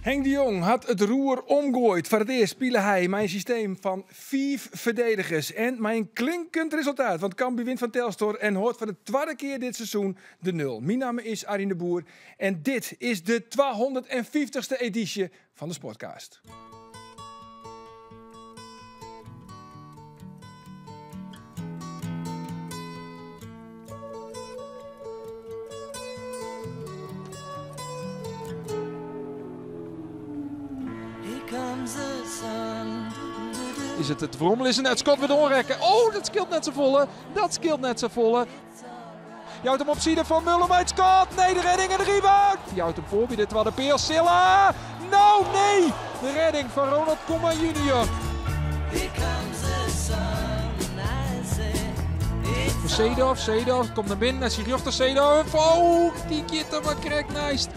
Henk de Jong had het roer omgooid. Voor het eerst speelde hij mijn systeem van 5 verdedigers. En mijn klinkend resultaat. Want Cambuur wint van Telstar en hoort voor de tweede keer dit seizoen de 0. Mijn naam is Arjen de Boer. En dit is de 250ste editie van de Sportcast. Is het Vrommel is een net schot weer doorrekken. Oh, dat scheelt net zo volle. Dat scheelt net zo volle. Je houdt hem op zijde van Muller, maar het schot. Nee, de redding en de rebound. Je houdt hem voor bij dit was de Peer Silla. Nou, nee. De redding van Ronald Koeman junior. Voor Seedorf komt naar binnen. En zie je Seedorf. Oh, die kitter wat krijgt naast.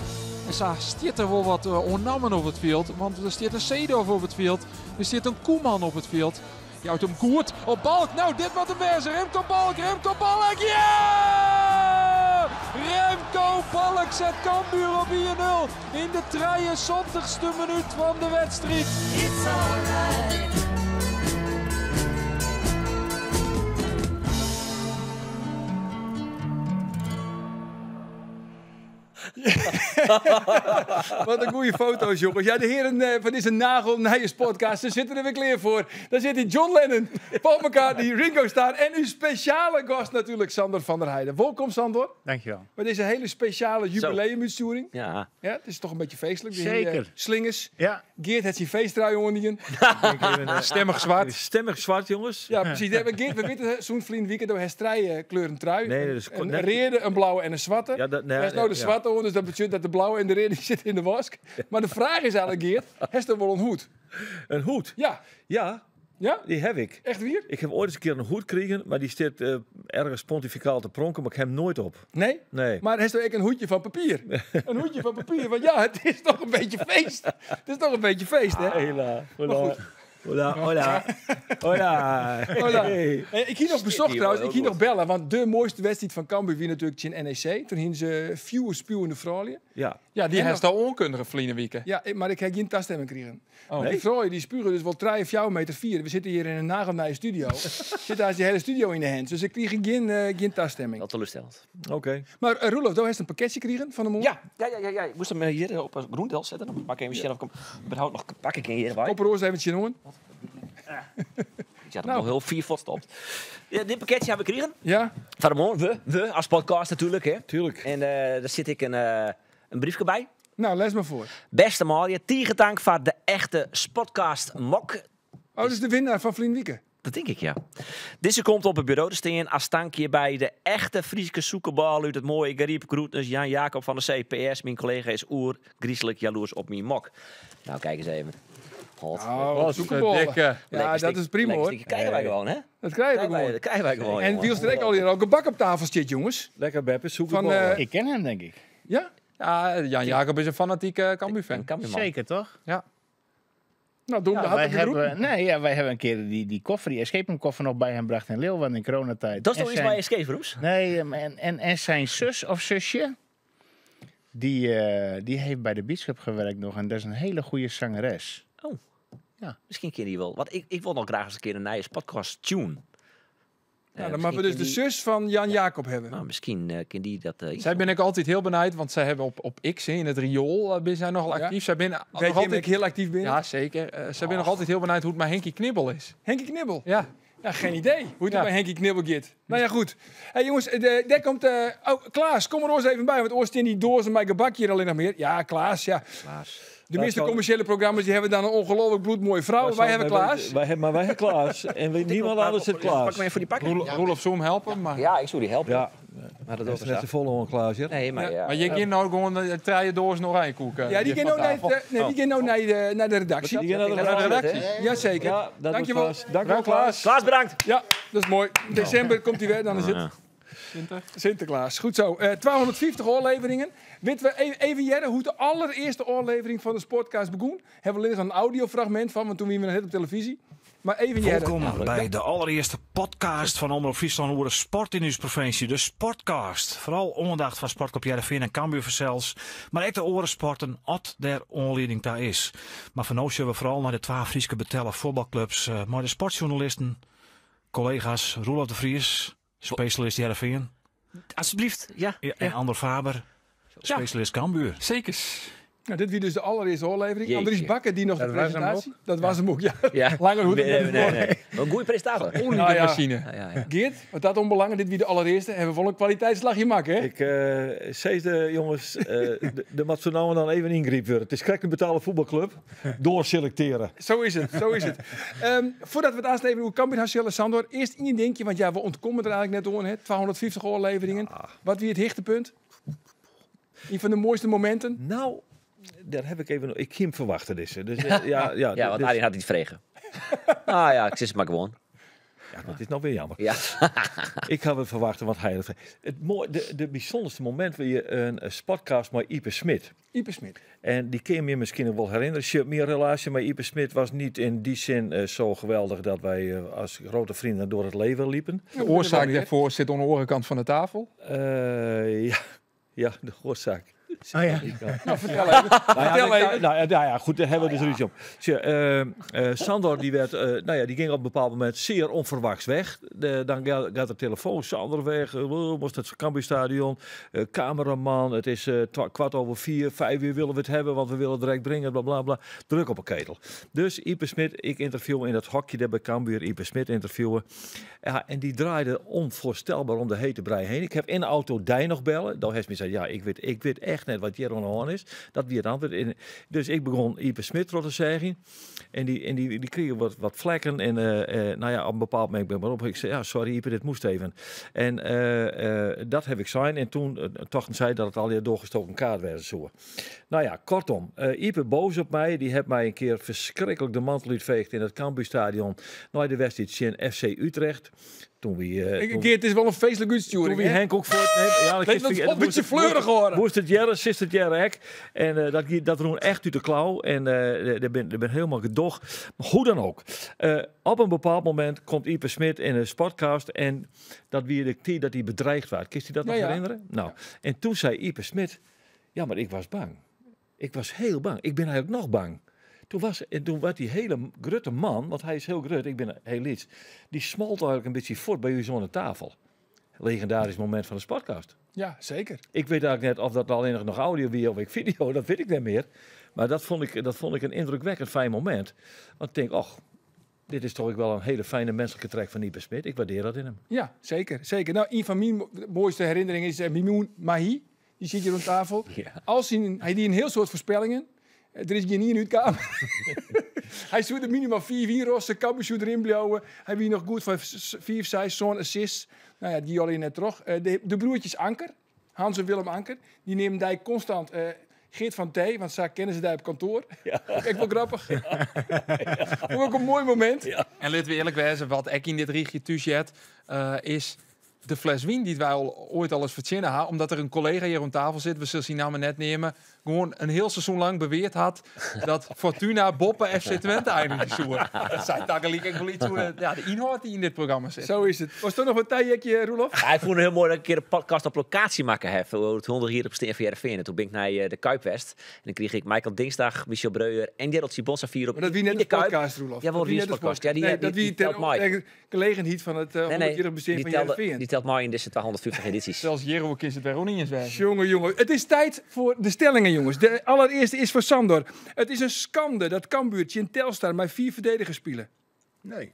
En zo staat er wel wat onnamen op het veld. Want er staat een Seedorf op het veld. Er staat een Koeman op het veld. Je houdt hem goed op Balk. Nou, dit wat een beste. Remco Balk. Ja! Remco Balk zet Cambuur op 1-0 in de 73ste minuut van de wedstrijd. It's alright. Wat een goede foto's, jongens. Ja, de heren van deze Nagel Nijers podcast, ze zitten er weer klaar voor. Daar zit hij John Lennon, Paul McCartney, Ringo Starr en uw speciale gast natuurlijk, Sander van der Heijden. Welkom, Sander. Dankjewel. Bij deze hele speciale jubileumuitsturing. Ja. Ja, het is toch een beetje feestelijk. Zeker. Slingers. Ja. Geert heeft zijn feesttrui onder. Stemmig zwart. Stemmig zwart, jongens. Ja, precies. Geert, we weten zo'n vriend weekend door hij strijden kleuren trui. Nee, dat is een rede, een blauwe en een zwarte. Ja, dat, nee, hij is nou de zwarte hoor, dus dat betekent dat de blauwe en de rede zitten in de wask. Maar de vraag is eigenlijk, Geert, heeft er wel een hoed? Een hoed? Ja. Ja, Ja? die heb ik. Echt weer? Ik heb ooit eens een keer een hoed gekregen, maar die staat ergens pontificaal te pronken, maar ik heb hem nooit op. Nee? Nee. Maar heeft er ook een hoedje van papier? Een hoedje van papier, want ja, het is toch een beetje feest. Het is toch een beetje feest, hè? Hela, Maar goed. Hola, hola, hola. Hola. Hey. Ik hier nog bezocht trouwens, ik hier nog bellen, want de mooiste wedstrijd van Cambuur wie natuurlijk in NEC. Toen hingen ze vier spuwende vrouwen. Ja. Ja, die En heeft al onkundige vliegen wieken. Ja, maar ik heb geen tastemmen gekregen. Oh. Die vrouwen die spuren dus wel 3 of 4 meter 4. We zitten hier in een nagelnije studio. Zit als die hele studio in de hand. Dus ik kreeg geen tasstemming. Dat teleurstellend. Oké. Maar Roelof, jij hebt een pakketje gekregen van de mond. Ja. Ik moest hem hier op een groendel zetten. Dan pak ik misschien überhaupt nog pak ik hier bij. Kopperoos even genomen. Ik had hem nog heel 4 stopt. Ja, dit pakketje hebben we gekregen. Ja? Van de morgen. We als podcast natuurlijk. Hè. Tuurlijk. En daar zit ik een briefje bij. Nou, lees maar voor. Beste Marja, tiegetank van de echte Spotcast Mok. Oh, dat is de winnaar van Vlienwieke. Dat denk ik, ja. Deze komt op het bureau te staan als tankje bij de echte Friese zoekenbal uit het mooie Gariep Groetnes. Jan Jacob van de CPS. Mijn collega is griezelig jaloers op mijn mok. Nou, kijk eens even. God. Oh, zoekenballen. Ja, dat is prima hoor. Dat krijgen wij gewoon, hè? Dat krijgen we gewoon. Dat krijgen wij gewoon. En wie is er ook al gebak op tafel zit, jongens? Lekker Beppe, zoek Van, Ik ken hem, denk ik. Ja? Ja, Jan Jacob is een fanatieke Cambuur-fan. Zeker, toch? Ja. Nou, doen we wij de groep. hebben een keer die koffer, die escape koffer nog bij hem gebracht in Leeuwarden in coronatijd. Dat is En toch iets bij Escape Rooms? Nee, en zijn zus of zusje, die heeft bij de Beachclub gewerkt nog. En dat is een hele goede zangeres. Oh. Ja. Misschien ken je die wel. Want ik wil nog graag eens een keer een nieuwe podcast tune. Nou, dan moeten we dus de zus van Jan Jacob hebben. Nou, misschien ken die dat. Zij ben ik altijd heel benieuwd, want zij hebben op X in het riool zijn nogal actief. Ja. Zij ben Weet nog je dat altijd ik heel actief ben? Ja, zeker. Zij ben nog altijd heel benieuwd hoe het met Henkie Knibbel is. Henkie Knibbel. Ja. Ja, geen idee hoe het Ja. bij Henkie Knibbel gaat. Nou ja, goed. Hey, jongens, daar komt... oh, Klaas, kom er eens even bij. Want ooit in die dozen bij gebak hier alleen nog meer. Ja, Klaas, ja. De meeste commerciële programma's die hebben dan een ongelooflijk bloedmooie vrouw. Wij hebben Klaas. Wij hebben Klaas. En niemand anders zit Pak Klaas. me even voor die pakken. Roelof zou hem helpen, maar... Ja, ik zou die helpen. Ja, Maar dat dat is is net de volle Klaas, ja? Nee, maar ja. Maar je kan nou gewoon de treien dozen nog rijkoeken. Ja, die gaan nou naar de redactie. Die gaan naar de redactie. Jazeker. Ja, dat Dankjewel. was Klaas. Dankjewel, Klaas. Klaas, bedankt. Ja, dat is mooi. In december komt hij weer, dan is het Sinterklaas. Goed zo. 250 oorleveringen. Weten we even Jerre, hoe de allereerste oorlevering van de Sportcast begon? Hebben we alleen nog een audiofragment van, want toen waren we net op televisie. Maar even jij. Welkom bij de allereerste podcast van Omroep Friesland over de sport in uw provincie. De Sportcast. Vooral aandacht van Sportclub Heerenveen en Cambuur zelfs. Maar ook de orensporten, wat der aanleiding daar is. Maar van nu zullen we vooral naar de 12 Friese betellen voetbalclubs. Maar de sportjournalisten, collega's Roelof de Vries, specialist Heerenveen. Alsjeblieft, ja. En Ander Faber, specialist Cambuur. Zekers. Nou, dit was dus de allereerste oorlevering. Jeetje. Andries Bakker die nog Dat de was hem presentatie. Dat was hem ook, ja. Ja. Langer hoe Nee. Een goede prestator. Oliemachine. Ja. Geert, wat dat onbelangrijk, dit wie de allereerste. Hebben we vol een kwaliteitsslagje maken, hè? Ik zei de jongens, de moet zo nou en dan even ingreep worden. Het is correct een betaalde voetbalclub. Doorselecteren. Zo is het, zo is het. Voordat we het aanslepen hoe Cambuur Hassel Sandor. Eerst in je denkje, want ja, we ontkomen er eigenlijk net door, hè? 250 oorleveringen. Wat wie het hichtepunt? Een van de mooiste momenten. Nou, daar heb ik even... Ik ging verwachten dus. Dus Ja, want dus- Arie had iets vregen. Ah ja, ik zit het maar gewoon. ja, dat is nog weer jammer. Ja. Ik had het verwachten, want hij... De bijzonderste moment waar je een sportcast met Ipe Smit. Ipe Smit. En die kun je me misschien nog wel herinneren. Mijn relatie met Ipe Smit was niet in die zin zo geweldig dat wij als grote vrienden door het leven liepen. De oorzaak daarvoor zit aan de orenkant van de tafel. Ja, de oorzaak. Oh ja. Nou, vertel even. Vertel even. Nou ja, goed, daar hebben we dus ruzie op. Sandor die werd, die ging op een bepaald moment zeer onverwachts weg. Dan gaat de telefoon, Sandor weg, moest het Cambuurstadion, cameraman, het is 4:15, 5 uur willen we het hebben, want we willen het direct brengen, bla bla bla. Druk op een ketel. Dus Ipe Smit, ik interview in dat hokje daar bij Cambuur, Ipe Smit interviewen. Ja, en die draaide onvoorstelbaar om de hete brei heen. Ik heb in de auto die nog bellen. Dan heeft me gezegd, ja, ik weet echt net wat hier aan is. Dat wie het antwoord. Dus ik begon Ipe Smit te zeggen. En die kregen wat vlekken. En op een bepaald moment ben ik maar op. Ik zei, ja, sorry Ipe, dit moest even. En dat heb ik zijn. En toen tochten zij dat het alweer doorgestoken kaart werd. Zo. Nou ja, kortom. Ipe boos op mij. Die heeft mij een keer verschrikkelijk de mantel uitveegd in het Cambuurstadion. Nou, de wedstrijd in FC Utrecht. Toen Geert, het is wel een feestelijk uitsturing. toen wie Henk ook voor het Weet dat het een beetje fleurig horen. Moest het jaren, sinds het jaren hek. En dat roen echt uit de klauw. En er ben helemaal gedog. Maar hoe dan ook. Op een bepaald moment komt Ipe Smit in een sportcast. En dat wie de tijd dat hij bedreigd werd. Kun je je dat nog herinneren? Nou, en toen zei Ipe Smit, ja, maar ik was bang. Ik was heel bang. Ik ben eigenlijk nog bang. Toen werd die hele grutte man, want hij is heel grut, ik ben heel iets, die smolt eigenlijk een beetje voort bij u zo aan de tafel. Legendarisch moment van de sportcast. Ja, zeker. Ik weet eigenlijk net of dat alleen nog audio weer of ik video, dat weet ik niet meer. Maar dat vond ik een indrukwekkend fijn moment. Want ik denk, dit is toch ook wel een hele fijne menselijke trek van Ipe Smit. Ik waardeer dat in hem. Ja, zeker. Zeker. Nou, een van mijn mooiste herinneringen is Mimoun Mahi. Die zit hier aan tafel. Ja. Hij die een heel soort voorspellingen. Er is geen niet in uw kamer. Hij zoet er minimaal 4 rossen, Cambuur erin blijven. Hij wie nog goed van 4, 6 zo'n assists. Nou ja, die al in net terug. De broertjes Anker, Hans en Willem Anker, die nemen die constant Geert van Thee, want ze kennen ze daar op kantoor. Ja. Kijk, wel grappig. Ook een mooi moment. Ja. En laten we eerlijk wezen, wat ik in dit richtje tussen is de fles wien die wij al ooit al eens verzinnen hadden, omdat er een collega hier aan tafel zit, we zullen die namen net nemen, gewoon een heel seizoen lang beweerd had dat Fortuna Boppen FC Twente eindigde zoer. Dat zei Takkeliek en Goliet de inhoud die in dit programma zit. Zo is het. Was er nog een tijdje, Roelof? Hij vond het heel mooi dat ik een keer een podcast op locatie maken heb. Over het 100 hier op Steen Heerenveen. En toen ben ik naar de Kuip West. En dan kreeg ik Michael Dinsdag, Michel Breuer en Gerald Sibonsa 4 op Maar dat wie in net de de Kuip. podcast, Roelof. Ja, wel wie is de podcast. Ja, die ter telt mij. gelegenheid van het 100-jarig besteden van Heerenveen. Die telt mij in deze 250 edities. Zelfs Jero is het weer ook niet eens weg. Jongen. Het is tijd voor de stellingen, jongens. De allereerste is voor Sandor. Het is een schande dat Cambuurtje in Telstar met 4 verdedigers spelen. Nee.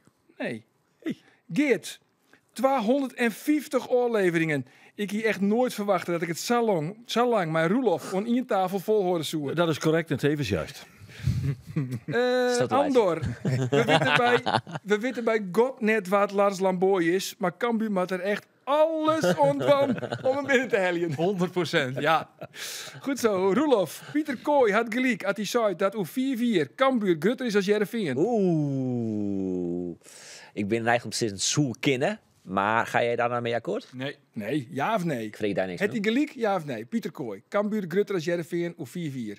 Geert, 250 oorleveringen. Ik hier echt nooit verwachten dat ik het zo lang mijn Roelof aan één tafel vol hoorde zoeken. Dat is correct en tevens juist. Andor, we weten bij God net wat Lars Lamboy is, maar Cambuur maakt er echt alles ontwan om hem binnen te heljen. 100%, ja. Goed zo, Roelof. Pieter Kooi had gelijk als hij zei dat hoe 4-4 Cambuur grutter is als Heerenveen. Oeh. Ik ben eigenlijk steeds een zoekennen. Maar ga jij daar nou mee akkoord? Nee, ja of nee? Ik vreeg daar niks Het van. die gelijk, ja of nee? Pieter Kooi. Cambuur grutter als Heerenveen of 4-4?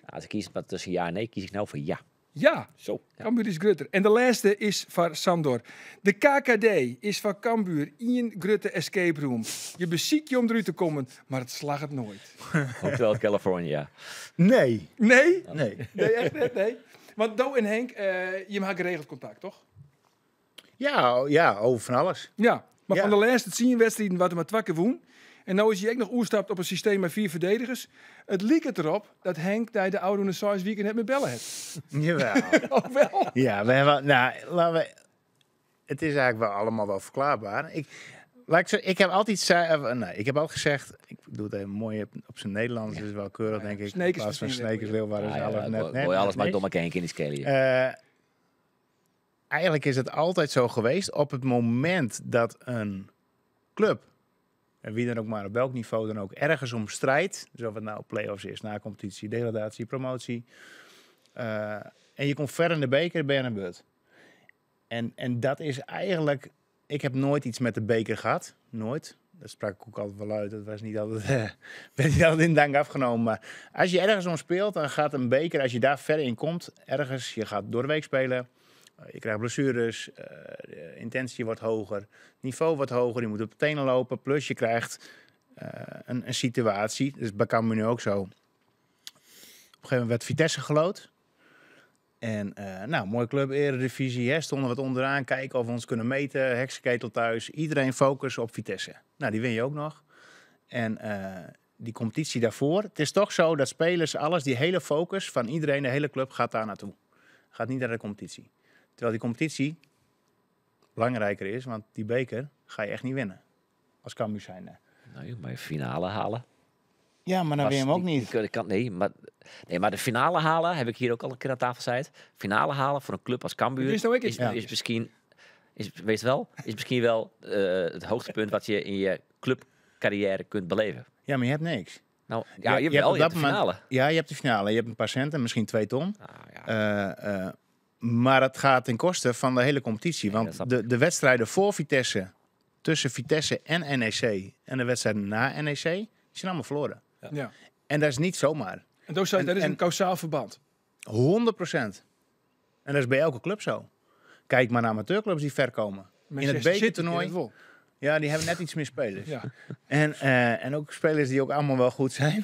Als ik kies wat tussen ja en nee, kies ik nou voor ja. Ja, Zo. Cambuur is grutter. En de laatste is van Sandor. De KKD is van Cambuur in grutte escape room. Je beziek je om eruit te komen, maar het slag het nooit. Hotel California. Nee. Nee? Nee. Nee, echt niet, nee. Want Do en Henk, je maakt geregeld contact, toch? Ja, over van alles. Ja, maar Ja. van de laatste 10 wedstrijden wat er maar 2 keer woen. En nou is hij ook nog oerstapt op een systeem met 4 verdedigers. Het liep het erop dat Henk daar de oude 6 weekend net met bellen heeft. Jawel. Oh wel? Ja, we hebben, nou, laten we, het is eigenlijk wel allemaal wel verklaarbaar. Ik heb altijd ik heb altijd gezegd, ik doe het even mooi op zijn Nederlands, dat is wel keurig, denk ik. Snekers In plaats van misschien Snekers, Leeuwarden, is alles net. Mooi, alles maar nee. domme Henk in die scale. Eigenlijk is het altijd zo geweest, op het moment dat een club, en wie dan ook maar op welk niveau dan ook, ergens om strijdt, dus of het nou play-offs is, na competitie, degradatie, promotie, en je komt ver in de beker, ben je aan de beurt. En dat is eigenlijk, ik heb nooit iets met de beker gehad, nooit. Dat sprak ik ook altijd wel uit, dat was niet altijd, werd niet altijd in dank afgenomen. Maar als je ergens om speelt, dan gaat een beker, als je daar ver in komt, ergens, je gaat door de week spelen, je krijgt blessures, de intentie wordt hoger, niveau wordt hoger, je moet op de tenen lopen. Plus je krijgt een situatie, dus bij Cambuur nu ook zo. Op een gegeven moment werd Vitesse geloot. En mooie club, eredivisie, hè, stonden wat onderaan, kijken of we ons kunnen meten, heksenketel thuis. Iedereen focus op Vitesse. Nou, die win je ook nog. En die competitie daarvoor, het is toch zo dat spelers, alles, die hele focus van iedereen, de hele club gaat daar naartoe. Gaat niet naar de competitie. Terwijl die competitie belangrijker is, want die beker ga je echt niet winnen. Als Cambuur zijnde. Nou, maar je finale halen. Ja, maar dan win je hem ook niet. Maar de finale halen, heb ik hier ook al een keer aan tafel gezegd. Finale halen voor een club als Cambuur Is nou ook iets? is misschien, is misschien wel het hoogtepunt wat je in je clubcarrière kunt beleven. Ja, maar je hebt niks. Nou, ja, Je je hebt hebt op dat de finale. moment- Ja, je hebt de finale. Je hebt een paar centen, misschien 2 ton. Nou, ja. Maar het gaat ten koste van de hele competitie. dat Want snap de wedstrijden voor Vitesse, tussen Vitesse en NEC en de wedstrijden na NEC, die zijn allemaal verloren. Ja. En dat is niet zomaar. En dat is een En- kausaal verband. 100%. En dat is bij elke club zo. Kijk maar naar amateurclubs die ver komen. In het bekertoernooi, ja, die hebben net iets meer spelers. Ja. En ook spelers die ook allemaal wel goed zijn.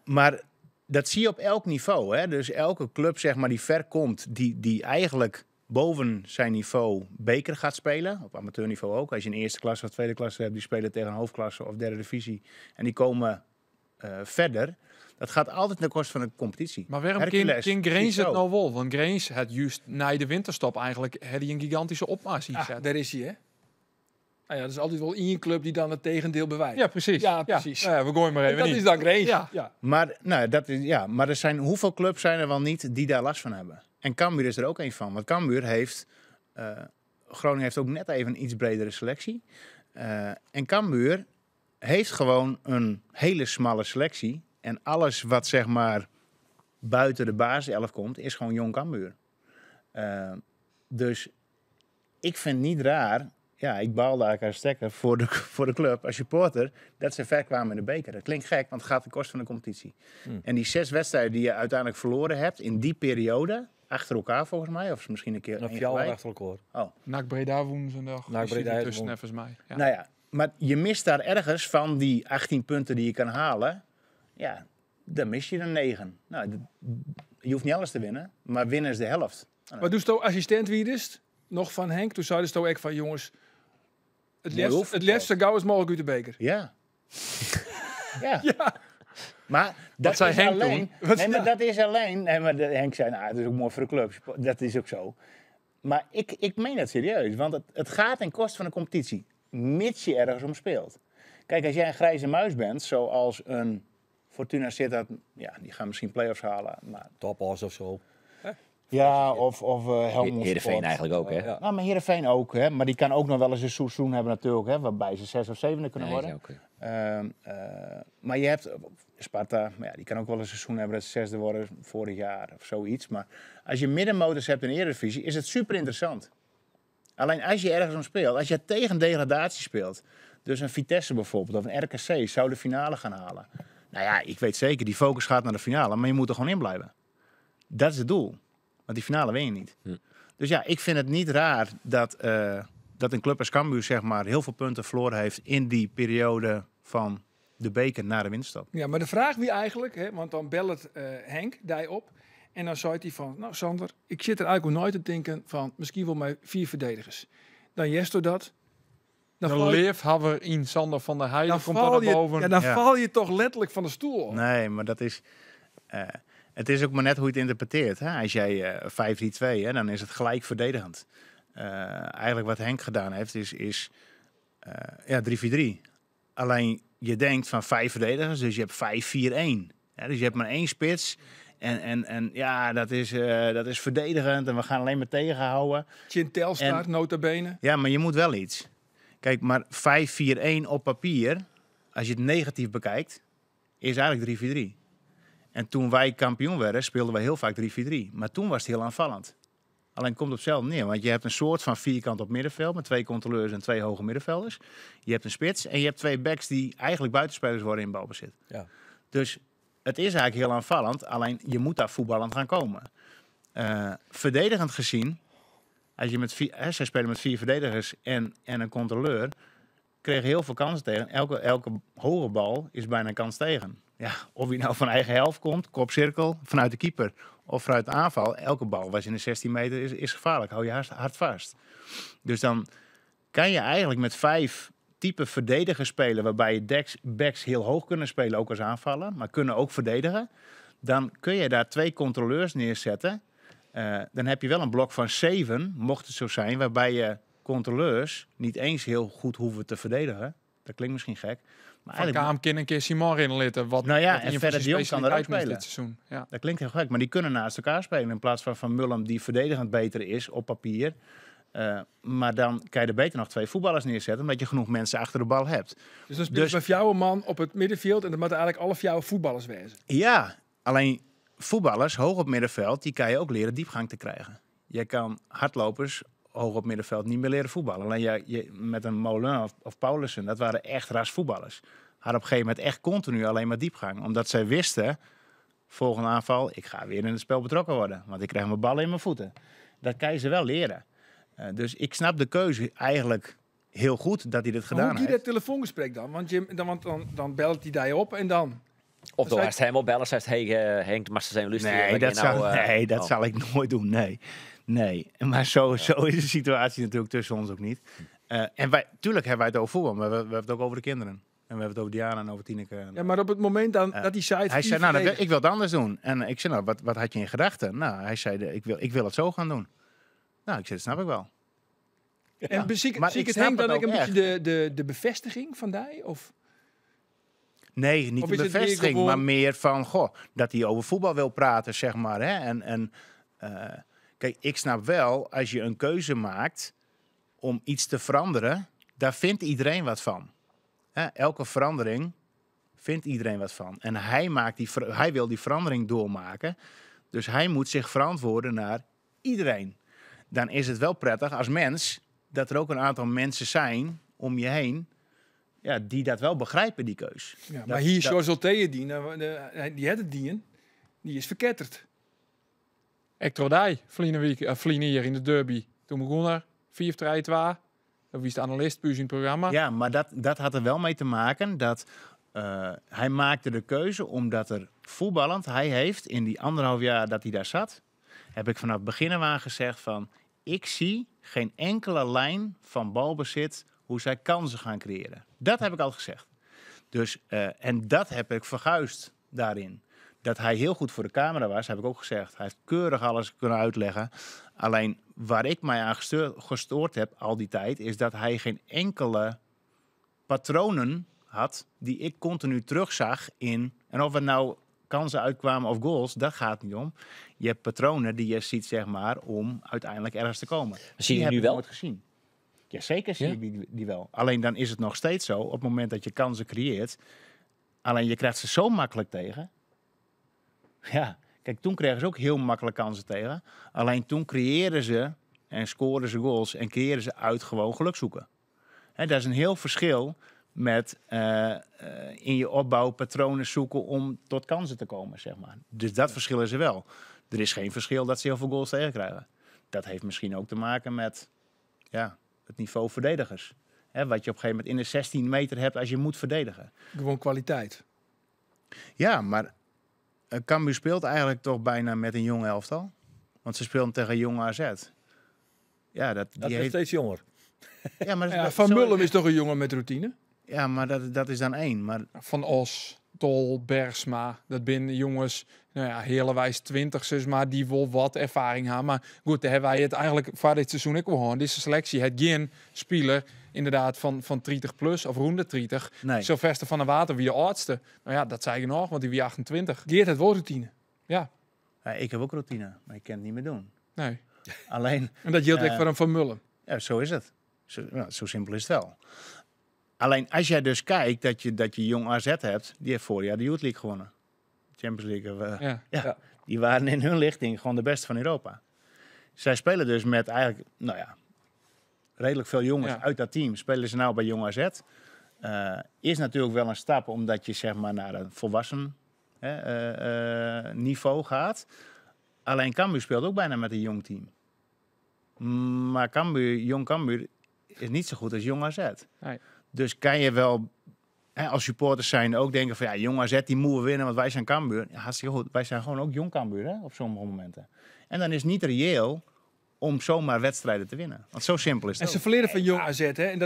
Maar dat zie je op elk niveau. Hè? Dus elke club zeg maar, die ver komt, die eigenlijk boven zijn niveau beker gaat spelen. Op amateurniveau ook. Als je een eerste klasse of tweede klasse hebt, die spelen tegen een hoofdklasse of derde divisie. En die komen verder. Dat gaat altijd ten koste van de competitie. Maar waarom Hercules, King Grains precies het zo. nou wel? Want Grains had juist na de winterstop eigenlijk had hij een gigantische opmars Ah, gezet. daar is hij, hè? Nou ja, dat is altijd wel in je club die dan het tegendeel bewijst. Ja, precies. Ja, precies. Ja, we gooien maar En even dat in. is dan Grace. Ja. Ja. Maar, nou, maar er zijn, hoeveel clubs zijn er wel niet die daar last van hebben? En Cambuur is er ook een van. Want Cambuur heeft... Groningen heeft ook net even een iets bredere selectie. En Cambuur heeft gewoon een hele smalle selectie. En alles wat zeg maar buiten de basiself komt, is gewoon jong Cambuur. Dus ik vind het niet raar... Ja, ik baalde eigenlijk als stekker voor de club, als supporter, dat ze ver kwamen in de beker. Dat klinkt gek, want het gaat ten koste van de competitie. En die 6 wedstrijden die je uiteindelijk verloren hebt in die periode, achter elkaar volgens mij, of misschien een keer Nog één 4 jaar gelijk. achter elkaar. Oh. NAC Breda woensdag. NAC Breda tussen won. volgens mij. Ja. Nou ja, maar je mist daar ergens van die 18 punten die je kan halen. Ja, dan mis je er 9. Nou, je hoeft niet alles te winnen, maar winnen is de helft. Wat doe je assistent wiedest? Nog van Henk. Toen zeiden ze toch echt van jongens, het liefst zo gauw als mogelijk uit de beker. Ja. Ja. Ja. Maar dat zei is Henk alleen. toen? Nee, maar dat is alleen. Nee, maar Henk zei, nou, dat is ook mooi voor de club. Dat is ook zo. Maar ik meen dat serieus. Want het gaat ten koste van de competitie. Mits je ergens om speelt. Kijk, als jij een grijze muis bent, zoals een Fortuna Sittard, ja, die gaan misschien play-offs halen. Maar, Topos of zo. ja, of Helmond Heerenveen Sport. eigenlijk ook, hè? Ja. Nou, maar Heerenveen ook, hè. Maar die kan ook nog wel eens een seizoen hebben natuurlijk, hè. Waarbij ze 6 of 7 kunnen Nee, worden. oké. Maar je hebt Sparta, maar ja, die kan ook wel een seizoen hebben dat ze 6e worden vorig jaar of zoiets. Maar als je middenmotors hebt in de Eredivisie, is het super interessant. Alleen als je ergens om speelt, als je tegen degradatie speelt, dus een Vitesse bijvoorbeeld of een RKC zou de finale gaan halen. Nou ja, ik weet zeker, die focus gaat naar de finale, maar je moet er gewoon in blijven. Dat is het doel. Want die finale win je niet. Dus ja, ik vind het niet raar dat een club als Cambuur zeg maar heel veel punten verloren heeft in die periode van de beker naar de winterstop. Ja, maar de vraag wie eigenlijk, hè, want dan belt Henk die op. En dan zei hij van, nou Sander, ik zit er eigenlijk ook nooit te denken van misschien wel maar 4 verdedigers. Dan Jesto dat. Dan De val je- leefhaver in Sander van der Heijden dan komt daar val naar je, boven. ja, dan Ja. val je toch letterlijk van de stoel. Nee, maar dat is... het is ook maar net hoe je het interpreteert. Hè? Als jij 5-3-2, dan is het gelijk verdedigend. Eigenlijk wat Henk gedaan heeft, is 3-4-3. Alleen je denkt van 5 verdedigers, dus je hebt 5-4-1. Ja, dus je hebt maar 1 spits. En ja, dat is verdedigend en we gaan alleen maar tegenhouden. Chintel staat, nota bene. Ja, maar je moet wel iets. Kijk, maar 5-4-1 op papier, als je het negatief bekijkt, is eigenlijk 3-4-3. En toen wij kampioen werden, speelden we heel vaak 3-4-3. Maar toen was het heel aanvallend. Alleen komt op hetzelfde neer. Want je hebt een soort van vierkant op middenveld met 2 controleurs en 2 hoge middenvelders. Je hebt een spits en je hebt 2 backs die eigenlijk buitenspelers worden in balbezit. Ja. Dus het is eigenlijk heel aanvallend. Alleen je moet daar voetballend gaan komen. Verdedigend gezien, als je met zij spelen met 4 verdedigers en een controleur, kregen heel veel kansen tegen. Elke hoge bal is bijna een kans tegen. Ja, of hij nou van eigen helft komt, kopcirkel, vanuit de keeper of vanuit de aanval. Elke bal was in de 16 meter is gevaarlijk. Hou je hard vast. Dus dan kan je eigenlijk met 5 type verdedigers spelen, waarbij je backs heel hoog kunnen spelen, ook als aanvallen, maar kunnen ook verdedigen. Dan kun je daar 2 controleurs neerzetten. Dan heb je wel een blok van 7, mocht het zo zijn, waarbij je controleurs niet eens heel goed hoeven te verdedigen. Dat klinkt misschien gek. Maar Van eigenlijk, Kaam een keer Simon inlitten. Wat, Nou ja, wat en een van verder zijn de Jong kan er ook specialiteiten is spelen. dit seizoen. Ja. dat klinkt heel gek, maar die kunnen naast elkaar spelen. In plaats van Mullum, die verdedigend beter is op papier. Maar dan kan je er beter nog 2 voetballers neerzetten, omdat je genoeg mensen achter de bal hebt. Dus dan spelen ze met jouw man op het middenveld en dan moeten eigenlijk alle jouw voetballers wezen. Ja, alleen voetballers hoog op middenveld, die kan je ook leren diepgang te krijgen. Je kan hardlopers hoog op middenveld niet meer leren voetballen. Alleen je met een Molen of Paulussen, dat waren echt rasvoetballers. Hadden op een gegeven moment echt continu alleen maar diepgang. Omdat zij wisten, volgende aanval, ik ga weer in het spel betrokken worden. Want ik krijg mijn ballen in mijn voeten. Dat kan je ze wel leren. Dus ik snap de keuze eigenlijk heel goed dat hij dit Maar gedaan hoe doe je heeft. dat telefoongesprek dan? Want dan belt hij daar op en dan... Of Dus dan is het helemaal bellen, zegt hey, Henk, maar ze zijn luisteren. Nee, dat oh. zal ik nooit doen. Nee. Maar zo is de situatie natuurlijk tussen ons ook niet. En tuurlijk hebben wij het over voetbal, maar we hebben het ook over de kinderen. En we hebben het over Diana en over Tineke. Ja, maar op het moment dat hij zei... Hij zei, nou, ik wil het anders doen. En ik zei, nou, wat had je in gedachten? Nou, hij zei, ik wil het zo gaan doen. Nou, ik zei, dat snap ik wel. En zie maar ik ik het snap Henk dan het ook een ook beetje de bevestiging van die? Of... Nee, niet Of de is het weer bevestiging, gewoon- maar meer van, dat hij over voetbal wil praten, zeg maar. Hè? Kijk, ik snap wel, als je een keuze maakt om iets te veranderen, daar vindt iedereen wat van. Hè? Elke verandering vindt iedereen wat van. En hij wil die verandering doormaken, dus hij moet zich verantwoorden naar iedereen. Dan is het wel prettig als mens dat er ook een aantal mensen zijn om je heen, ja, die dat wel begrijpen, die keus. Ja, maar hier, George Olteje, die had het dien, die is verketterd. Ectrodij, vliegen hier in de derby. Toen begon er 4-3-2. Dat was de analist puur in het programma. Ja, maar dat had er wel mee te maken dat hij maakte de keuze omdat er voetballend, hij heeft in die 1,5 jaar dat hij daar zat, heb ik vanaf het begin af aan gezegd van, ik zie geen enkele lijn van balbezit hoe zij kansen gaan creëren. Dat heb ik al gezegd. Dus, en dat heb ik verguisd daarin. Dat hij heel goed voor de camera was, heb ik ook gezegd. Hij heeft keurig alles kunnen uitleggen. Alleen waar ik mij aan gestoord heb al die tijd, is dat hij geen enkele patronen had die ik continu terugzag in. En of het nou kansen uitkwamen of goals, dat gaat niet om. Je hebt patronen die je ziet, zeg maar, om uiteindelijk ergens te komen. Zie je Die nu heb ik wel? nooit gezien. Ja, zeker zie Ja? ik die wel. Alleen dan is het nog steeds zo, op het moment dat je kansen creëert, alleen je krijgt ze zo makkelijk tegen. Ja, kijk, toen kregen ze ook heel makkelijk kansen tegen. Alleen toen creëerden ze en scoorden ze goals en creëerden ze uit gewoon geluk zoeken. Hè, dat is een heel verschil met in je opbouw patronen zoeken om tot kansen te komen, zeg maar. Dus dat verschil is er wel. Er is geen verschil dat ze heel veel goals tegenkrijgen. Dat heeft misschien ook te maken met het niveau verdedigers. Hè, wat je op een gegeven moment in de 16 meter hebt als je moet verdedigen. Gewoon kwaliteit. Ja, maar Cambuur speelt eigenlijk toch bijna met een jong elftal. Want ze speelden tegen jong AZ. Ja, Dat die is heeft... steeds jonger. Ja, maar Ja, Van Mullum is toch een jongen met routine? Ja, maar dat is dan één. Maar Van Os, Tol, Bergsma. Dat binnen jongens, heerlijwijs 20's, maar die wel wat ervaring hebben. Maar goed, daar hebben wij het eigenlijk voor dit seizoen ook gewoon. Deze selectie het geen speler inderdaad van 30 plus of rond de 30. nee. Sylvester van der Water wie de oudste. Nou ja, dat zei ik nog, want die wie 28. Geert het wel routine. Ja, Ja, ik heb ook routine, maar ik kan het niet meer doen. nee. Alleen, En dat geldt ook voor een Van Mullum. ja, zo is het. Zo simpel is het wel. Alleen als jij dus kijkt dat je jong AZ hebt, die heeft vorig jaar de Youth League gewonnen. Champions League. Ja. Die waren in hun lichting gewoon de beste van Europa. Zij spelen dus met eigenlijk, redelijk veel jongens uit dat team. Spelen ze nou bij jong AZ. Is natuurlijk wel een stap, omdat je zeg maar naar een volwassen niveau gaat. Alleen Cambuur speelt ook bijna met een jong team. Maar jong Cambuur is niet zo goed als jong AZ. Nee. Dus kan je wel als supporters zijn ook denken van jong AZ die moeten we winnen, want wij zijn Cambuur. Ja, hartstikke goed. Wij zijn gewoon ook jong Cambuur op sommige momenten. En dan is het niet reëel om zomaar wedstrijden te winnen. Want zo simpel is het En ze ook. verleden van jong AZ, hè? En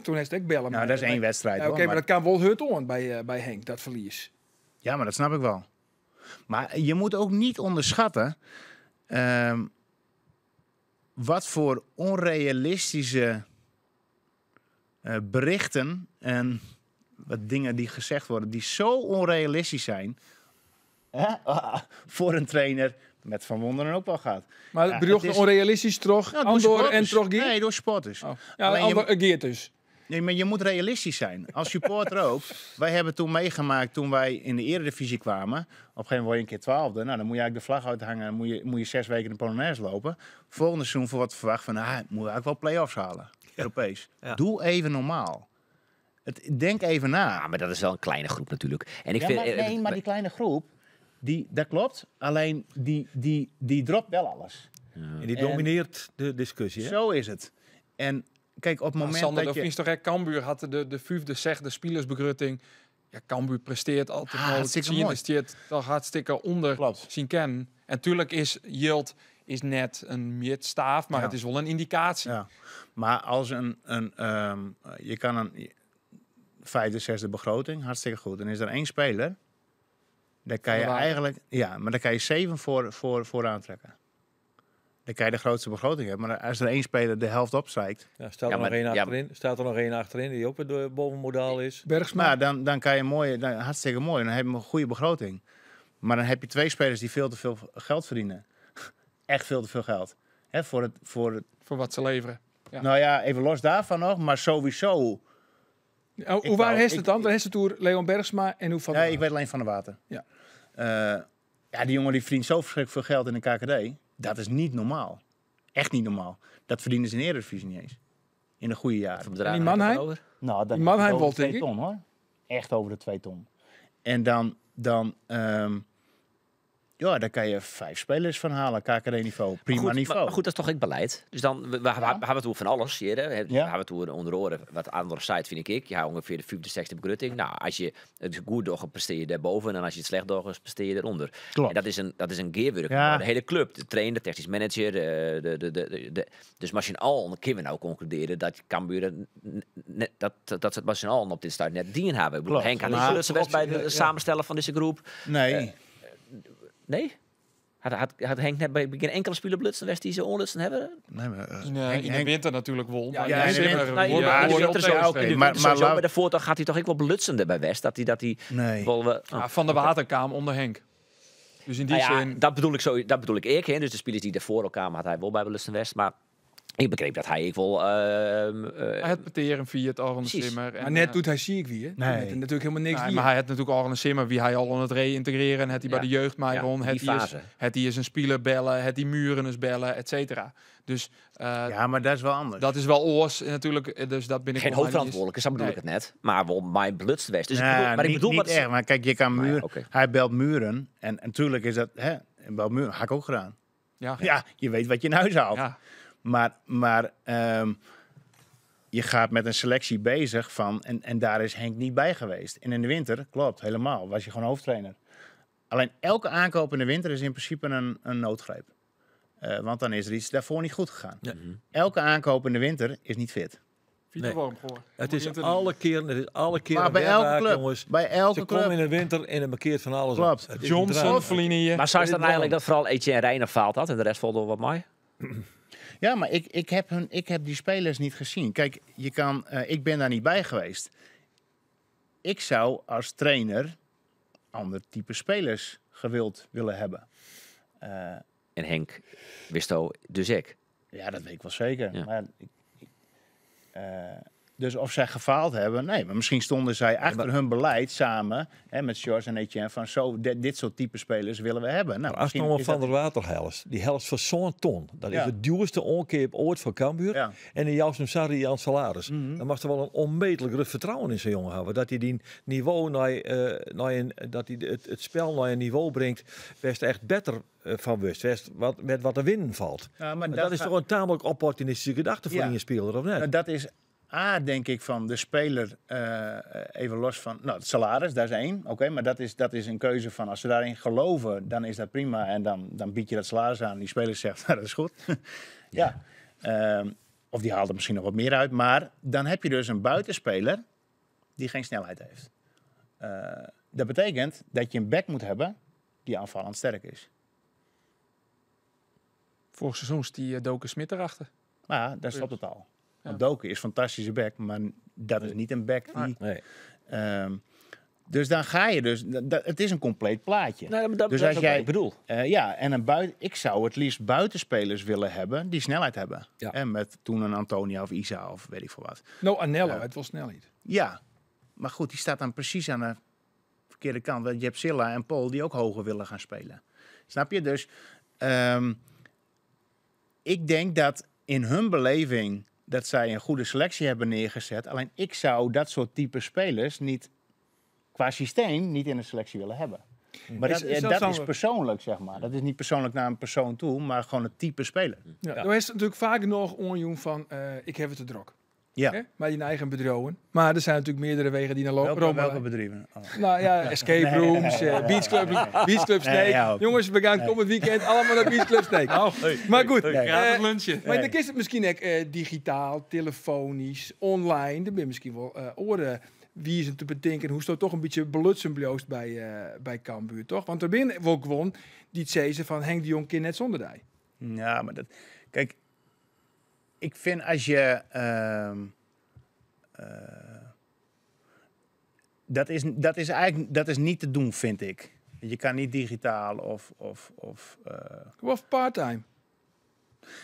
toen heeft het ook bellen. Nou, dat is één wedstrijd. Ja, Oké, maar dat kan wel hurt on bij Henk, dat verlies. Ja, maar dat snap ik wel. Maar je moet ook niet onderschatten wat voor onrealistische berichten en wat dingen die gezegd worden, die zo onrealistisch zijn voor een trainer met Van Wonderen ook wel gaat. Maar Ja, bedoel het je is- onrealistisch toch? Ja, door Andor en supporters. toch Geert? Nee, door supporters. Oh. Ja, Alleen Andor Geert dus. Nee, maar je moet realistisch zijn. Als supporter ook. Wij hebben toen meegemaakt, toen wij in de Eredivisie kwamen. Op een gegeven moment word je een keer 12e. Nou, dan moet je eigenlijk de vlag uithangen. Dan moet je 6 weken in de Polonaise lopen. Volgende seizoen voor wat verwacht van, moeten we eigenlijk wel play-offs halen. Europees. Ja. Doe even normaal. Denk even na. Ja, maar dat is wel een kleine groep natuurlijk. En ik Ja, vind, maar die kleine groep, dat klopt. Alleen die dropt wel alles. En die domineert de discussie. Hè? Zo is het. En kijk, op het moment Sander, dat dat je... is toch echt Cambuur had de vijfde zegde spielersbegrutting. Ja, Cambuur presteert altijd mogelijk. hartstikke Zie je, mooi. is het toch hartstikke onder Klopt. zien kennen. En tuurlijk is Yield is net een staaf, maar Ja. het is wel een indicatie. Ja, maar als je kan een 5e, 6e begroting, hartstikke goed. Dan is er 1 speler, daar kan je Van de eigenlijk, maar daar kan je 7 voor aantrekken. Dan kan je de grootste begroting hebben. Maar als er 1 speler de helft opstrijkt, Ja, Ja, maar- ja, staat er nog één achterin die ook weer bovenmodaal is. Bergsma. nou, dan kan je hartstikke mooi. Dan heb je een goede begroting. Maar dan heb je 2 spelers die veel te veel geld verdienen. Echt veel te veel geld. Hè, voor het, voor wat ze leveren. Ja. nou ja, even los daarvan nog, maar sowieso. Hoe waar is het dan? Dan is het door Leon Bergsma en hoe van Ja, ik weet alleen van de water. Ja. Die jongen die verdient zo verschrikkelijk veel geld in de KKD. Dat is niet normaal. Echt niet normaal. Dat verdienen ze in de Eredivisie niet eens. In de goede jaren. En die Mannheim? Nou, dat Die Mannheim over wel, de 2 denk ik. ton, hoor. Echt over de 2 ton. En dan kan je 5 spelers van halen. KKD-niveau. Prima goed, niveau. Maar goed, dat is toch ook beleid. Dus dan we hebben het over van alles hier. Hè. We hebben het over onder oren. Wat andere site vind ik. Ja, ongeveer de 5e, 6e begrutting. Nou, als je het goed doet, presteer je daarboven. En als je het slecht doet, presteer je eronder. Klopt. En dat is een gearwerk. Ja. De hele club, de trainer, de technisch manager. Dus machinaal kunnen we nou concluderen dat Cambuur dat ze het machinaal op dit start net dienen hebben. Ik bedoel, Klopt. Henk aan de Maar- Blutse was bij het Ja. samenstellen van deze groep. Nee. Nee? Had Henk net bij geen enkele speler blutsen west die ze onlutsen hebben? Nee, maar, Nee, in de winter natuurlijk wel. Ja, Maar ja, in de in de zomer winter- Nee, worden- ja, worden dat op is twee ook- wedstrijden. maar sowieso laat- bij de voortocht gaat hij toch ook wel blutsende bij West. Dat hij nee. wel... Ja, van de waterkamer onder Henk. Dus in die zin... dat bedoel ik hè. Dus de spelers die daarvoor elkaar had hij wel bij Belusten West. Maar ik begreep dat hij wel... Hij had Peter en Fiat, Arne Precies. Simmer. Maar net doet hij zie ik wie, hè? Nee. Hij heeft natuurlijk helemaal niks Nee, wie. maar Maar hij had natuurlijk Arne Simmer, wie hij al aan het reïntegreren. Het hij bij Ja. de jeugd mij Ja, rond. die fase. Het hij is een speler bellen. Het die muren eens bellen, et cetera. Dus Ja, maar dat is wel anders. dat is wel oors natuurlijk. Dus dat ben ik geen wel hoofdverantwoordelijke, zo bedoel Nee. ik het net. Maar wel mijn Belusten West. Dus Ja, ik bedoel niet maar echt. Maar kijk, je kan Maar ja, muren. oké. Hij belt muren. En natuurlijk is dat... Hè, Belmuren had ik ook gedaan. Ja. Ja, je weet wat je in huis haalt. Ja. Maar je gaat met een selectie bezig van... En daar is Henk niet bij geweest. En in de winter, klopt, helemaal, was je gewoon hoofdtrainer. Alleen elke aankoop in de winter is in principe een noodgreep. Want dan is er iets daarvoor niet goed gegaan. Ja. Elke aankoop in de winter is niet fit. Vierde worm gewoon. Het is alle keer Maar een bij elke werkzaak, club, jongens. bij elke Ze komen club. in de winter en dan markeert van alles Klopt. op. Het is Johnson, een drama. Verlinie. Maar zou je dan Dit eigenlijk wel. dat vooral Etienne Reiner faalt had en de rest valt er wat mee? Ja, maar ik heb die spelers niet gezien. Kijk, ik ben daar niet bij geweest. Ik zou als trainer ander type spelers gewild willen hebben. En Henk wist ook dus ik. Ja, dat weet ik wel zeker. Ja. Maar dus of zij gefaald hebben, nee. Maar misschien stonden zij achter hun beleid samen met George en Etienne van dit soort type spelers willen we hebben. Nou, Maar als misschien nog is van dat- der Waterhelst, die helft van zo'n ton, dat Ja. is het duurste onkeer ooit voor Cambuur. Ja. En die juist een sarri aan salaris. Mhm. Dan mag er wel een onmetelijk groot vertrouwen in zo'n jongen hebben. Dat hij die niveau dat hij het spel naar een niveau brengt, best echt beter van wist. Met wat er winnen valt. Ja, maar Dat is toch een tamelijk opportunistische gedachte voor Ja. een speler, of net? Nou, dat is denk ik, van de speler even los van... Nou, het salaris, dat is één. Oké, maar dat is een keuze van... Als ze daarin geloven, dan is dat prima. En dan bied je dat salaris aan. Die speler zegt, nou, dat is goed. Ja. Of die haalt er misschien nog wat meer uit. Maar dan heb je dus een buitenspeler die geen snelheid heeft. Dat betekent dat je een back moet hebben die aanvallend sterk is. Vorig seizoen is die Doken Smit erachter. Maar daar stopt het al. Want Doken is een fantastische back, maar dat is niet een back die... Nee. Dus dan ga je dus... Het is een compleet plaatje. Nee, maar dat Dus is als ook jij- wat ik bedoel. En ik zou het liefst buitenspelers willen hebben die snelheid hebben. Ja. En met toen een Antonia of Isa of weet ik veel wat. No, Anello, het was snelheid. Ja, maar goed, die staat dan precies aan de verkeerde kant. Want je hebt Silla en Paul die ook hoger willen gaan spelen. Snap je? Dus ik denk dat in hun beleving dat zij een goede selectie hebben neergezet. Alleen ik zou dat soort type spelers niet qua systeem niet in de selectie willen hebben. Maar Is dat dat zo- is persoonlijk, zeg maar. Dat is niet persoonlijk naar een persoon toe, maar gewoon het type speler. Ja. Er is natuurlijk vaak nog onjoen van, ik heb het te druk. Ja. Hè? Maar je eigen bedrouwen. Maar er zijn natuurlijk meerdere wegen die naar Rome Welke leiden. bedrijven? Oh. Nou ja, escape rooms, Beach Club Snake. ja, ook. Jongens, we gaan komend weekend allemaal naar Beach Club Snake. Maar goed, Gratis lunchje. maar dan is het misschien ook digitaal, telefonisch, online. Dan ben je misschien wel oren wie is het te bedenken. Hoe is dat toch een beetje belutsen bloost bij Cambuur, toch? Want er ben wel gewoon die het zezen van Henk de Jong kind net zonder die. Ja, maar kijk, ik vind als je... dat is niet te doen, vind ik. Je kan niet digitaal Of part-time.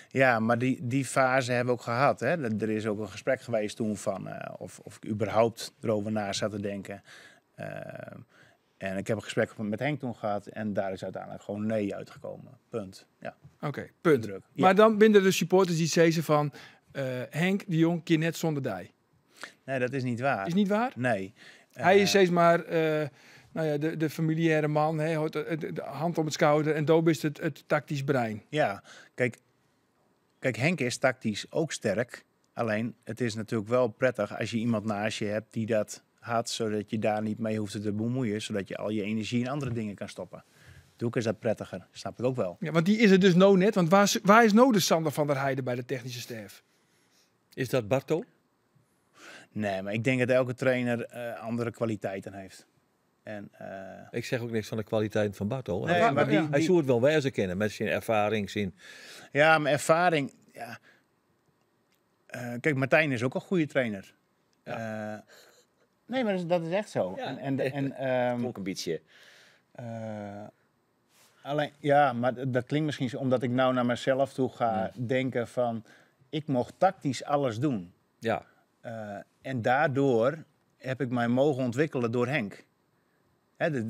Ja, maar die fase hebben we ook gehad. Hè? Er is ook een gesprek geweest toen van of ik überhaupt erover na zat te denken. En ik heb een gesprek met Henk toen gehad en daar is uiteindelijk gewoon nee uitgekomen. Punt. Ja, Oké, punt. druk. Ja. Maar dan binnen de supporters die zezen van Henk de Jong kind net zonder die. Nee, dat is niet waar. Is niet waar? Nee. Hij is steeds maar de familiaire man, hè, houdt de hand om het schouder en Dob is het tactisch brein. Ja, kijk, Henk is tactisch ook sterk. Alleen, het is natuurlijk wel prettig als je iemand naast je hebt die dat had, zodat je daar niet mee hoeft te bemoeien, zodat je al je energie in andere dingen kan stoppen. Natuurlijk is dat prettiger, snap ik ook wel. Ja, want die is er dus nou net, want waar is nou de Sander van der Heijden bij de technische staf? Is dat Barto? Nee, maar ik denk dat elke trainer andere kwaliteiten heeft. En, Ik zeg ook niks van de kwaliteit van Barto. Nee, Hij- maar die- hij zou het wel wijzer kennen met zijn ervaring, zijn... ja, mijn ervaring... Ja. Kijk, Martijn is ook een goede trainer. Nee, maar dat is echt zo. Ja. Ook een beetje. Alleen, ja, maar dat klinkt misschien zo, omdat ik nou naar mezelf toe ga denken van... Ik mocht tactisch alles doen. Ja, En daardoor heb ik mij mogen ontwikkelen door Henk.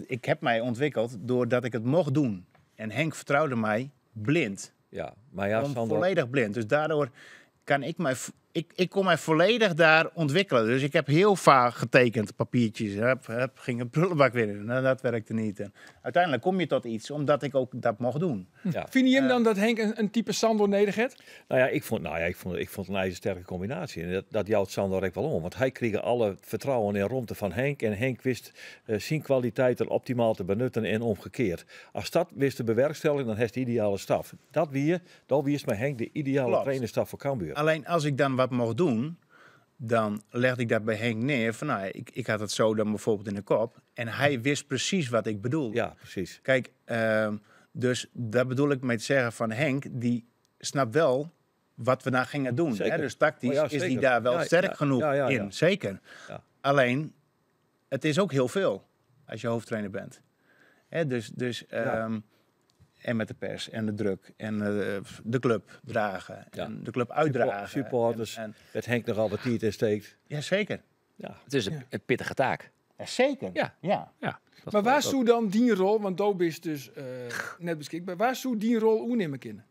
Ik heb mij ontwikkeld doordat ik het mocht doen. En Henk vertrouwde mij blind. ja. Maar ja, Sander... Volledig blind. Dus daardoor kan ik mij ik kon mij volledig daar ontwikkelen. Dus ik heb heel vaak getekend, papiertjes. Ging een prullenbak weer in. Nou, dat werkte niet. En uiteindelijk kom je tot iets, omdat ik ook dat mocht doen. Ja. Vind je hem dan dat Henk een type Sandor nodig heeft? Ik vond een ijzersterke combinatie. En dat jouwt Sandor ook wel om. Want hij kreeg alle vertrouwen en ruimte van Henk. En Henk wist zijn kwaliteiten optimaal te benutten en omgekeerd. Als dat wist te bewerkstelligen, dan heeft de ideale staf. Dat is met Henk de ideale Klopt. trainerstaf voor Cambuur. Alleen als ik dan wat mocht doen, dan legde ik dat bij Henk neer. Van, nou, ik had het zo dan bijvoorbeeld in de kop. En hij wist precies wat ik bedoelde. Ja, precies. Kijk, dus daar bedoel ik mee te zeggen van Henk, die snapt wel wat we nou gingen doen. Zeker. Hè? Dus tactisch Oh ja, is die zeker. daar wel Ja, sterk ja, genoeg ja. in. Zeker. Ja. Alleen, het is ook heel veel als je hoofdtrainer bent. Hè? Dus en met de pers en de druk en de club dragen. Ja. En de club uitdragen. Supporters. Het Henk nog altijd niet in steekt. Ja, zeker. Ja. Het is een pittige taak. Ja, zeker. Ja. Ja. Maar waar zou dan die rol, want Doop is dus net beschikbaar, waar zou die rol oenemen kunnen?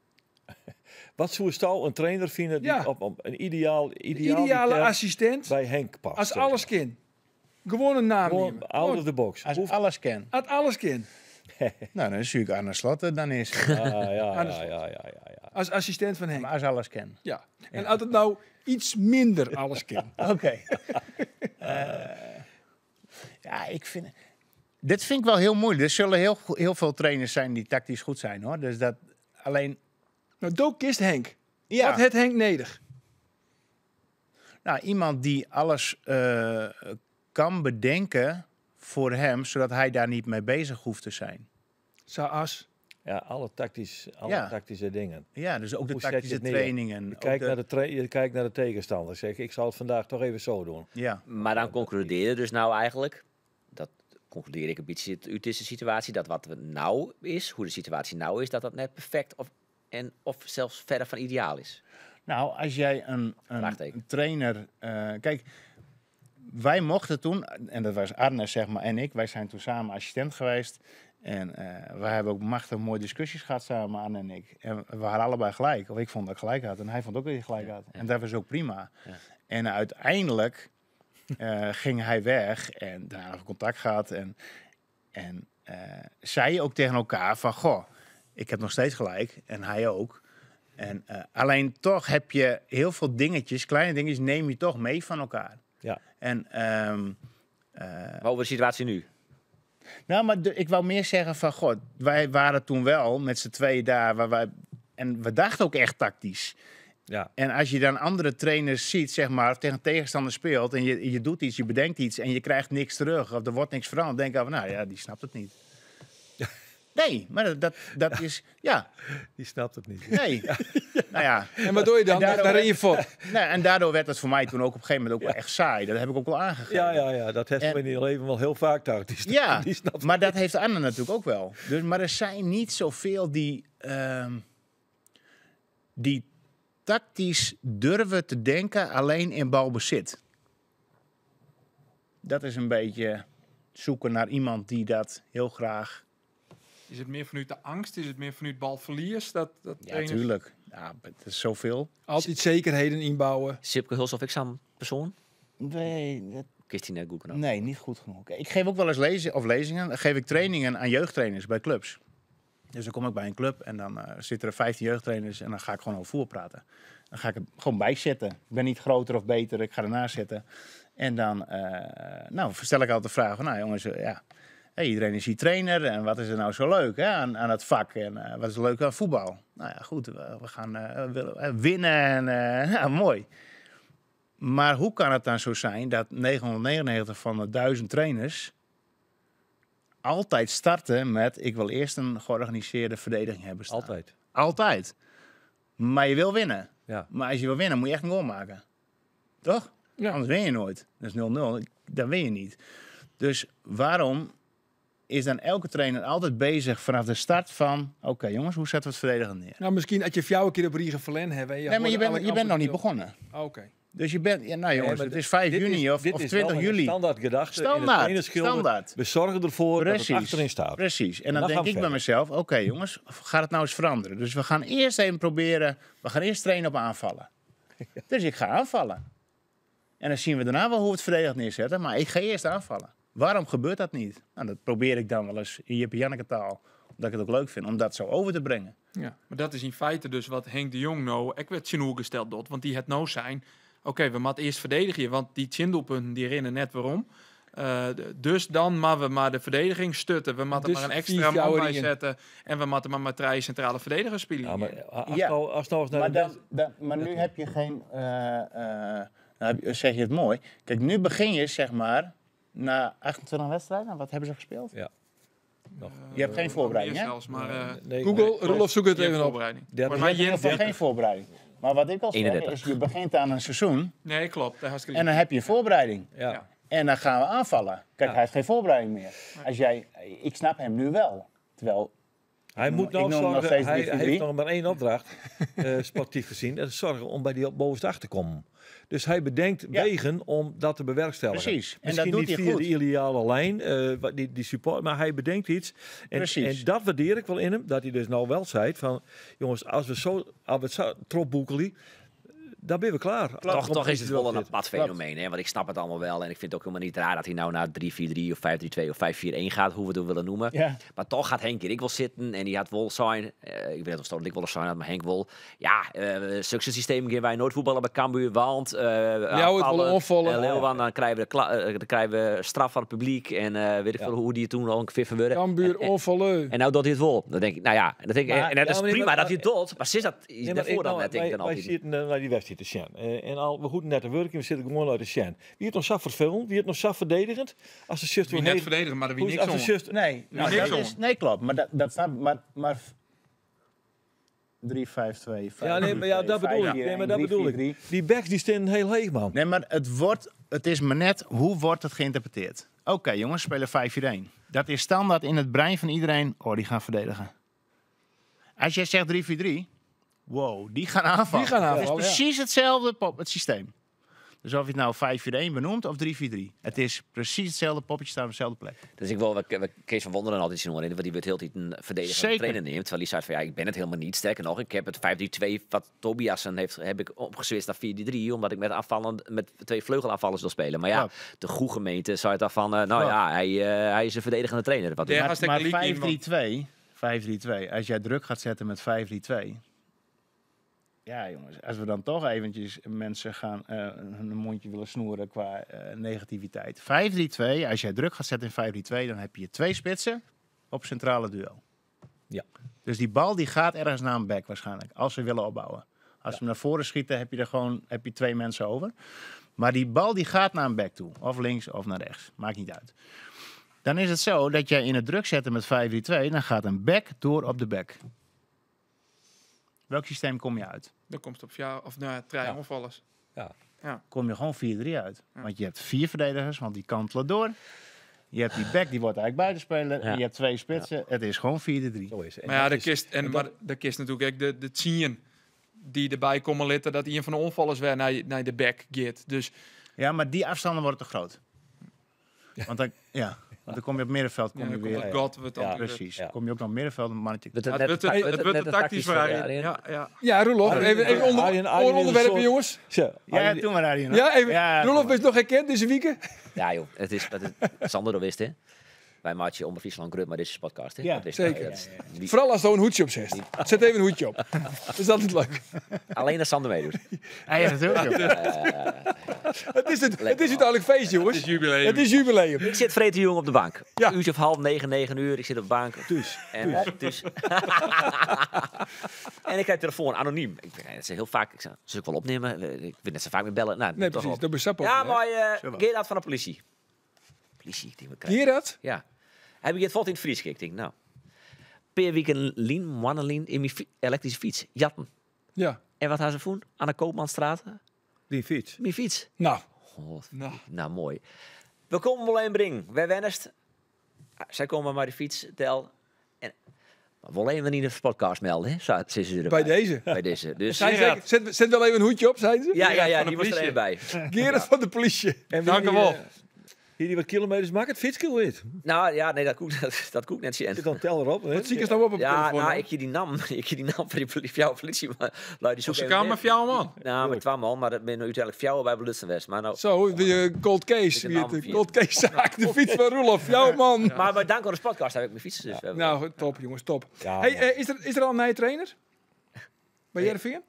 Wat zou Stal een trainer vinden die Ja. op een ideale Ideale assistent, bij Henk past? als alles kan. Gewoon een naam Gewoon nemen. out of the box. Als alles ken. Als alles kan. Nou, dan is natuurlijk Arne Slotten dan is. Ja. Als assistent van Henk. Maar als alles ken. Ja. En als het nou iets minder alles kan. Oké. Ja, dit vind ik wel heel moeilijk. Er zullen heel veel trainers zijn die tactisch goed zijn, hoor. Dus dat alleen. Nou, Doop kist Henk. Ja. Wat het Henk nedig? Nou, iemand die alles kan bedenken voor hem, zodat hij daar niet mee bezig hoeft te zijn. Zoals. Ja, alle tactische dingen. Ja, dus ook de Hoe zet je tactische het neer? trainingen. Je ook kijkt naar de tegenstander. Zeg, ik zal het vandaag toch even zo doen. Ja. Maar dan concludeer je dus nou eigenlijk, dat concludeer ik een beetje uit deze situatie, dat wat we nou is, hoe de situatie nou is, dat dat net perfect of zelfs verder van ideaal is. Nou, als jij een Vraagteken. trainer... kijk, wij mochten toen, en dat was Arne zeg maar en ik, wij zijn toen samen assistent geweest. En wij hebben ook machtig mooie discussies gehad samen, Arne en ik. En we waren allebei gelijk. Of ik vond dat ik gelijk had en hij vond ook dat hij gelijk had. En dat was ook prima. Ja. En uiteindelijk ging hij weg en daarna nog contact gehad. En zei ook tegen elkaar van, goh, ik heb nog steeds gelijk. En hij ook. En alleen toch heb je heel veel dingetjes, kleine dingetjes, neem je toch mee van elkaar. Ja. En Maar over de situatie nu. nou, maar ik wou meer zeggen van, god, wij waren toen wel met z'n tweeën daar, en we dachten ook echt tactisch. Ja. En als je dan andere trainers ziet, zeg maar, of tegen tegenstander speelt en je doet iets, je bedenkt iets en je krijgt niks terug of er wordt niks veranderd, denk ik van, nou ja, die snapt het niet. Nee, maar dat is, ja, Die snapt het niet. nee. Nou ja. En wat doe je dan? Daardoor- Daar in je voor. Nou, en daardoor werd het voor mij toen ook op een gegeven moment ook wel echt saai. Dat heb ik ook wel aangegeven. Ja, dat heeft En- me in je leven wel heel vaak tactisch. Ja, Die snapt maar dat heeft Anne natuurlijk ook wel. Dus, maar er zijn niet zoveel die tactisch durven te denken alleen in balbezit. Dat is een beetje zoeken naar iemand die dat heel graag... Is het meer vanuit de angst? Is het meer vanuit balverlies? Dat Ja, trainers- tuurlijk. Ja, het is zoveel. Altijd zekerheden inbouwen. Sipke Hulshoff, ik sam persoon? Nee, Kist hij net goed genoeg? nee, niet goed genoeg. Ik geef ook wel eens lezingen. Dan geef ik trainingen aan jeugdtrainers bij clubs. Dus dan kom ik bij een club en dan zitten er 15 jeugdtrainers en dan ga ik gewoon over voetbal praten. Dan ga ik er gewoon bij zitten. Ik ben niet groter of beter, ik ga ernaast zitten. En dan stel ik altijd de vraag van, nou jongens, iedereen is hier trainer en wat is er nou zo leuk aan het vak en wat is er leuk aan voetbal? Nou ja, goed, we gaan winnen en mooi. Maar hoe kan het dan zo zijn dat 999 van de 1000 trainers altijd starten met, ik wil eerst een georganiseerde verdediging hebben staan. Altijd. Altijd. Maar je wil winnen. Ja. Maar als je wil winnen, moet je echt een goal maken. Toch? Ja. Anders win je nooit. Dat is 0-0. Dan win je niet. Dus waarom is dan elke trainer altijd bezig vanaf de start van... Oké, jongens, hoe zetten we het verdedigen neer? Nou, misschien als je jou een keer op Riegen verlen hebben. Nee, maar je bent nog niet begonnen. Oké. Dus je bent... Ja, nou jongens, maar het is 5 dit juni of dit is 20 wel een juli. standaard gedachte in het Standaard, trainerschilder. standaard. We zorgen ervoor dat Precies. het achterin staat. Precies. En En dan dan denk gaan we ik bij verder. mezelf... Oké, jongens, gaat het nou eens veranderen? Dus we gaan eerst even proberen... We gaan eerst trainen op aanvallen. Dus ik ga aanvallen. En dan zien we daarna wel hoe we het verdedigd neerzetten. Maar ik ga eerst aanvallen. Waarom gebeurt dat niet? Nou, dat probeer ik dan wel eens in Janneke taal. Omdat ik het ook leuk vind om dat zo over te brengen. Ja, maar dat is in feite dus wat Henk de Jong nou... Ik werd Chinoe gesteld dat, want die het nou zijn... Oké, we moeten eerst verdedigen, want die Chindelpunten die rennen net waarom. Dus dan maar we maar de verdediging stutten. We moeten Dus maar een extra vier man bij jouw zetten. En we moeten maar met 3 centrale verdedigers spelen. Ja, maar als Ja. nou eens naar Maar nu heb je geen... zeg je het mooi. Kijk, nu begin je zeg maar... Na 28 wedstrijden, wat hebben ze gespeeld? Ja. Nog. Je hebt geen voorbereiding, hè? Zelfs, maar Nee, Google, Rolof, zoek het je hebt even op. voorbereiding. Ja, Maar Je hebt in Jens- ieder geval geen voorbereiding. Maar wat ik al zeg, 31. is je begint aan een seizoen... Nee, klopt. Dat hartstikke En dan heb je een voorbereiding. Ja. Ja. En dan gaan we aanvallen. Kijk, Ja. hij heeft geen voorbereiding meer. Ik snap hem nu wel. Terwijl, Hij moet ik nou noem hem nog zorgen, steeds hij 3-4-3. heeft nog maar één opdracht, sportief gezien. Dat is zorgen om bij die bovenste acht te komen. Dus hij bedenkt Ja. wegen om dat te bewerkstelligen. Precies. En Misschien dat doet niet hij via goed. de ideale lijn, die support, maar hij bedenkt iets. Precies. En dat waardeer ik wel in hem, dat hij dus nou wel zei van, jongens, als we het zo tropboekelen, dan ben we klaar. Toch is het wel een Klopt. apart fenomeen. Hè? Want ik snap het allemaal wel. En ik vind het ook helemaal niet raar dat hij nou naar 3-4-3 of 5-3-2 of 5-4-1 gaat. Hoe we het ook willen noemen. Ja. Maar toch gaat Henk hier ik wil zitten. En die had wel zijn. Ik weet niet of het ik wil zijn, maar Henk wil. Ja, successysteem gaan wij nooit voetballen bij Cambuur. Want het willen onvallen. Leeuwen, dan krijgen we straf van het publiek. En weet ik veel hoe die het toen al ongeveer verwerkt. Cambuur, onvallen. En nou doet hij het wel. Dan denk ik, nou ja. Dat denk ik, Maar- en dat is ja, maar prima maar- dat hij het doet. Maar sinds dat Nee, daarvoor dan net denk ik dan wij altijd. zitten naar die wedstrijd te zien. En al, we goed net te werken, we zitten gewoon uit de zien. Wie het nog zo vervelend, wie het nog zo verdedigend. Als de shift Wie net verdedigen, maar er wie hoe is niks als de om. shift, Nee, nou, niks dat om. is, nee, klopt. Maar dat snap ik. Maar 3-5-2, 5-3-2, Ja, nee, maar ja, dat bedoel ik. Nee, maar dat bedoel ik. 3-4-3. Die backs die staan heel leeg, man. Nee, maar het is maar net, hoe wordt het geïnterpreteerd? Oké, jongens, spelen 5-4-1. Dat is standaard in het brein van iedereen. Oh, die gaan verdedigen. Als jij zegt 3-4-3, wow, die gaan aanvallen. Die gaan aanvallen, Het is precies hetzelfde het systeem. Dus of je het nou 5-4-1 benoemt of 3-4-3. Het is precies hetzelfde poppetje staan op dezelfde plek. Dus ik wil Kees van Wonderen altijd zien horen. Want die wordt heel tijd een verdedigende Zeker. trainer neemt. Terwijl die zei van ja, ik ben het helemaal niet. Sterker nog, ik heb het 5-3-2 wat Tobiasen heeft, heb ik opgeswitcht naar 4-3. Omdat ik met 2 vleugelaanvallers wil spelen. Maar ja, Ja. de goede gemeente zei daarvan, nou ja, hij is een verdedigende trainer. Wat Ja. doet- hartstikke liek in, Maar 5-3-2, als jij druk gaat zetten met 5-3-2... Ja, jongens, als we dan toch eventjes mensen gaan hun mondje willen snoeren qua negativiteit. 5-3-2, als jij druk gaat zetten in 5-3-2, dan heb je 2 spitsen op centrale duel. Ja. Dus die bal die gaat ergens naar een back waarschijnlijk, als we willen opbouwen. Als we naar voren schieten, heb je 2 mensen over. Maar die bal die gaat naar een back toe, of links of naar rechts, maakt niet uit. Dan is het zo dat jij in het druk zetten met 5-3-2, dan gaat een back door op de back. Welk systeem kom je uit? Dan komt het op jou, of nou, 3 onvallers. Kom je gewoon 4-3 uit. Want je hebt 4 verdedigers, want die kantelen door. Je hebt die back, die wordt eigenlijk buitenspeler. Ja. En je hebt 2 spitsen. Het is gewoon 4-3. Zo is het. Maar ja, dat is- de kist natuurlijk ook de zien die erbij komen litten dat een van de onvallers weer naar de back gaat. Dus Ja, maar die afstanden worden te groot. Want dan, dan kom je op middenveld. ja, Kom je dan komt weer, het God wat dan weer- precies. Ja. Kom je ook nog op middenveld, een mannetje. Het Het wordt een tactisch vraag. Ja. Ja, Roelof, even Arjen is onderwerpen, een jongens. Zo, Arjen- doe maar Arjen. Ja, even. Ja, Roelof is nog herkend deze week. Ja joh, het is Sander wist hè. Wij maatje om Friesland Grut, maar dit is een podcast hè. Ja, Dat wist zeker. hij. Dat is niet- Vooral als er een hoedje op zit. Zet even een hoedje op. Dat is altijd leuk. Alleen als Sander meedoet. Ja, natuurlijk. Het is uiteindelijk feest, jongens. Het is jubileum. Het is jubileum. Ik zit Vreet de Jong op de bank. Ja. Een uurtje of 8:30, 9 uur. Ik zit op de bank. Dus. En en ik krijg telefoon, anoniem. Het is heel vaak, ik zeg, zal ik wel opnemen? Ik wil net zo vaak meer bellen. Nou, Nee, toch precies. wel. Dat besap ook. Ja, hè. maar Zullen we? Gerard van de politie. Politie, die we krijgen. Gerard? Ja. Heb ik het valt in het Fries? Ik denk, nou. Per week een lien, mannenlien in mijn elektrische fiets. Jatten. Ja. En wat hadden ze voen? Aan de Koopmanstraat. Die fiets. Mijn fiets. Nou. God, Nou. nou, mooi. We komen wel inbrengen. Wij wennest. Zij komen maar de fiets tel. En we willen even niet in de podcast melden, hè? Zo, ze erbij. Bij deze. Bij deze. Dus Zijn ze, zet wel even een hoedje op, zijn ze? ja, van de die moest er politie. even bij. Gerard van de politie. En Dank u wel. Hier die wat kilometers maken, het fietskill wit. Nou ja, nee, dat koek net zien. Zit dan teller op. Wat zie ik eens nou op de Ja, telefoon? nou, ik je die naam van jouw politie, maar luid die Ze kamer voor jou, man. Nou, met 2 man, maar dat ben nu uiteindelijk jou bij Belutsenwest. Maar nou, Zo, weer cold case. Ik heb Weer een de cold case zaak. De fiets van Roelof. Jouw man. maar dank aan de podcast heb ik mijn fiets dus. Nou, top jongens, top. Ja, Hey, man. is er al een nieuwe trainer? Bij Heerenveen?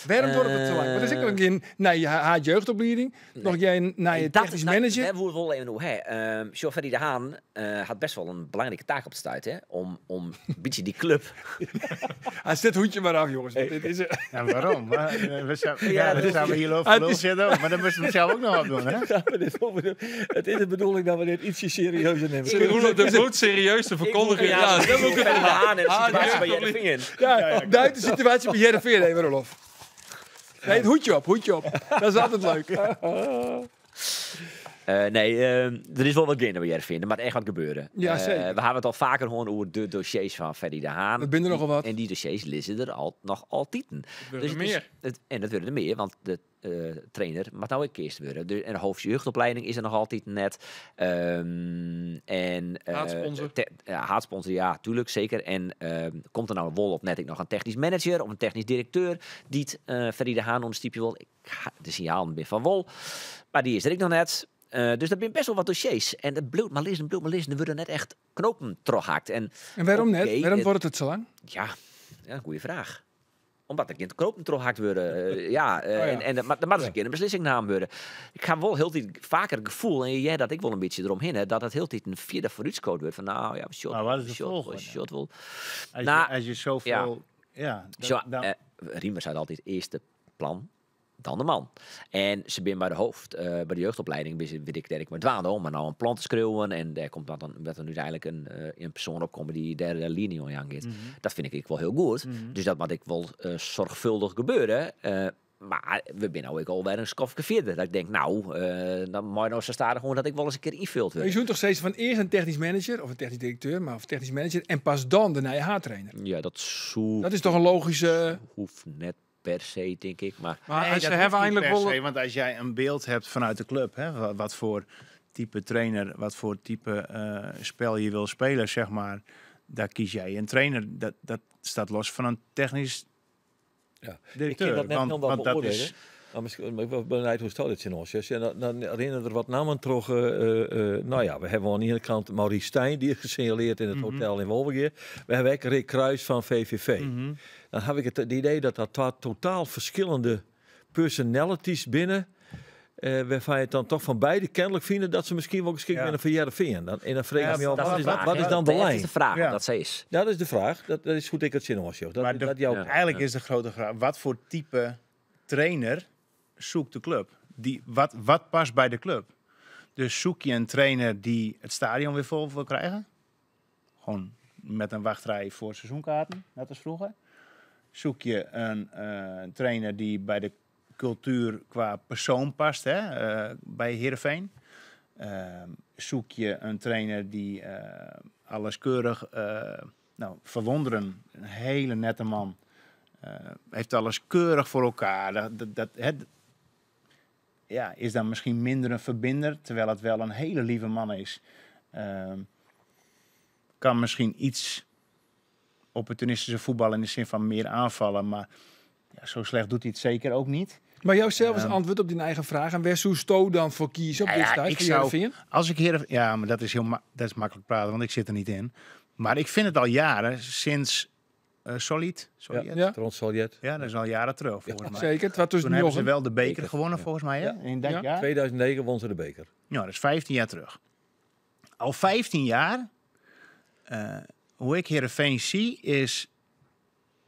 Waarom wordt het zo lang? Want er is ook nog een jeugdopleiding. Nog jij naar je technisch manager. Dat moeten we wel even doen. Joffrey de Haan had best wel een belangrijke taak op de stuit. Hè? Om een beetje die club... Zet het hoedje maar af, jongens. Want dit is, Ja, waarom? Maar, we zouden hier het over is- zitten ook, maar dan moeten we het zelf ook nog wat doen, hè? Het is de bedoeling dat we dit ietsje serieuzer nemen. Roelof, dat moet serieus te verkondigen. Ja, dat moet ik de Haan en de situatie bij sorry. Heerenveen. ja, duid de situatie bij Heerenveen even, Rolof. Nee, het hoedje op. Dat is altijd leuk. Er is wel wat gain bij Heerenveen. Er moet echt wat gebeuren. Ja, zeker. We hebben het al vaker gehoord over de dossiers van Ferdy de Haan. Dat binnen nogal wat. En die dossiers lezen er nog altijd. willen er meer. En dat willen er meer, want de trainer mag nou ook keest worden. En de hoofdjeugdopleiding is er nog altijd net. Haatsponsor. Haatsponsor, ja, tuurlijk, zeker. En komt er nou een wol op net ik nog een technisch manager of een technisch directeur die het Ferdy de Haan onderstipje wil. De signalen ben van wol, maar die is er ik nog net. Dus dat zijn best wel wat dossiers. En het bloed maar lezen, er worden net echt knopen teruggehaakt. En waarom oké, net? Waarom wordt het zo lang? Ja, een goede vraag. Omdat er kind knopen teruggehaakt worden. Maar er moet eens een keer een beslissing genomen worden. Ik ga wel heel tijd vaker het gevoel, en jij dat ik wel een beetje eromheen, hè, dat het heel tijd een vierde vooruitscoot wordt. Van nou ja, Maar wat is de volgende? shot wel. Als je zoveel... Ja, Riemer zei altijd eerste plan, dan de man. En ze ben bij de bij de jeugdopleiding, weet ik dat ik met dwaande om maar nou een plan te schreeuwen. En daar komt dat er nu eigenlijk een persoon op komen die derde linie aan gaat. Dat vind ik wel heel goed. Dus dat moet ik wel zorgvuldig gebeuren. Maar we zijn nou ook alweer een skofje verder. Dat ik denk, dan moet je nou zo staan gewoon dat ik wel eens een keer invuld Maar wil. je zoekt toch steeds van eerst een technisch manager of een technisch directeur, maar of technisch manager en pas dan de nieuwe haartrainer. Ja, Dat is toch een logische. hoeft net per se, denk ik. Maar Maar dat ze hoeft hebben niet eindelijk per wel... se, want als jij een beeld hebt vanuit de club, hè, wat voor type trainer, wat voor type spel je wil spelen, zeg maar, daar kies jij een trainer. Dat staat los van een technisch Ja. directeur. Ik kan dat net helemaal want dat beoordelen. is... Maar misschien, ik ben benieuwd hoe staat het in ons. En dan herinneren er wat namen terug. Nou ja, we hebben aan de ene kant Maurice Stijn, die is gesignaleerd in het hotel in Wolvergeer. We hebben ook Rick Kruijs van VVV. Dan heb ik het idee dat dat totaal verschillende personalities binnen. Waarvan je het dan toch van beide kennelijk vinden dat ze misschien wel geschikt zijn voor Heerenveen. En dan vraag ik me af, wat is dan de dat lijn? is de vraag, Ja. dat ze is. Ja, dat is de vraag. Dat is goed ik het zin was, joh. Maar eigenlijk is de grote vraag, wat voor type trainer zoekt de club? Wat past bij de club? Dus zoek je een trainer die het stadion weer vol wil krijgen? Gewoon met een wachtrij voor seizoenkaarten, net als vroeger. Zoek je een trainer die bij de cultuur qua persoon past, hè, bij Heerenveen. Zoek je een trainer die alles keurig, verwonderen, een hele nette man. Heeft alles keurig voor elkaar. Is dan misschien minder een verbinder, terwijl het wel een hele lieve man is. Kan misschien iets opportunistische voetbal in de zin van meer aanvallen, maar ja, zo slecht doet hij het zeker ook niet. Maar jouzelf als antwoord op die eigen vraag. En waar zou Sto dan voor kiezen op dit tijd voor Heerenveen? Als ik maar dat is dat is makkelijk praten, want ik zit er niet in. Maar ik vind het al jaren sinds Solid. Ja. Trond Soljet. Ja, dat is al jaren terug volgens mij. Zeker. Het was tussen Toen hebben ze nog wel de beker gewonnen volgens mij, hè? Ja. In dat Ja. jaar. 2009 won ze de beker. Ja, dat is 15 jaar terug. Al 15 jaar, hoe ik Heerenveen zie, is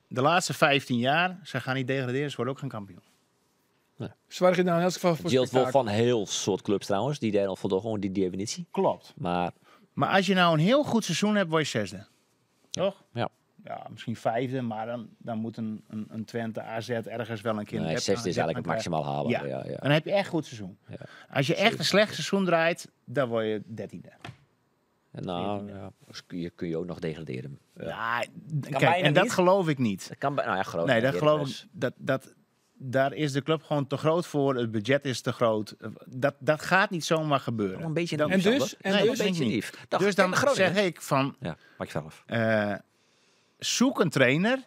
de laatste 15 jaar, ze gaan niet degraderen, ze worden ook geen kampioen. Zwaar je nou in elk geval voor Het geldt wel spektakel. van heel soort clubs trouwens, die daar al voldoen, gewoon die definitie. Klopt. Maar Maar als je nou een heel goed seizoen hebt, word je zesde. Toch? ja, Ja, misschien vijfde, maar dan moet een Twente, AZ ergens wel een keer... nee, een zesde is eigenlijk het maximaal haalbaar. Ja. Ja. Dan heb je echt goed seizoen. Ja. Als je echt een slecht seizoen draait, dan word je 13e. En nou, ja, dus kun je ook nog degraderen. Ja, bijna kijk, en dat niet. geloof ik niet. Dat kan bij, nou ja, groot. Nee, dat geloof ik. daar is de club gewoon te groot voor. Het budget is te groot. Dat gaat niet zomaar gebeuren. Een beetje Dan- naïef, En dus? Sander. En Nee, dus? dat denk ik Beetje niet. naïef. Dag, Dus dan tegen Groningen. zeg ik van... Ja, maak je zelf. Zoek een trainer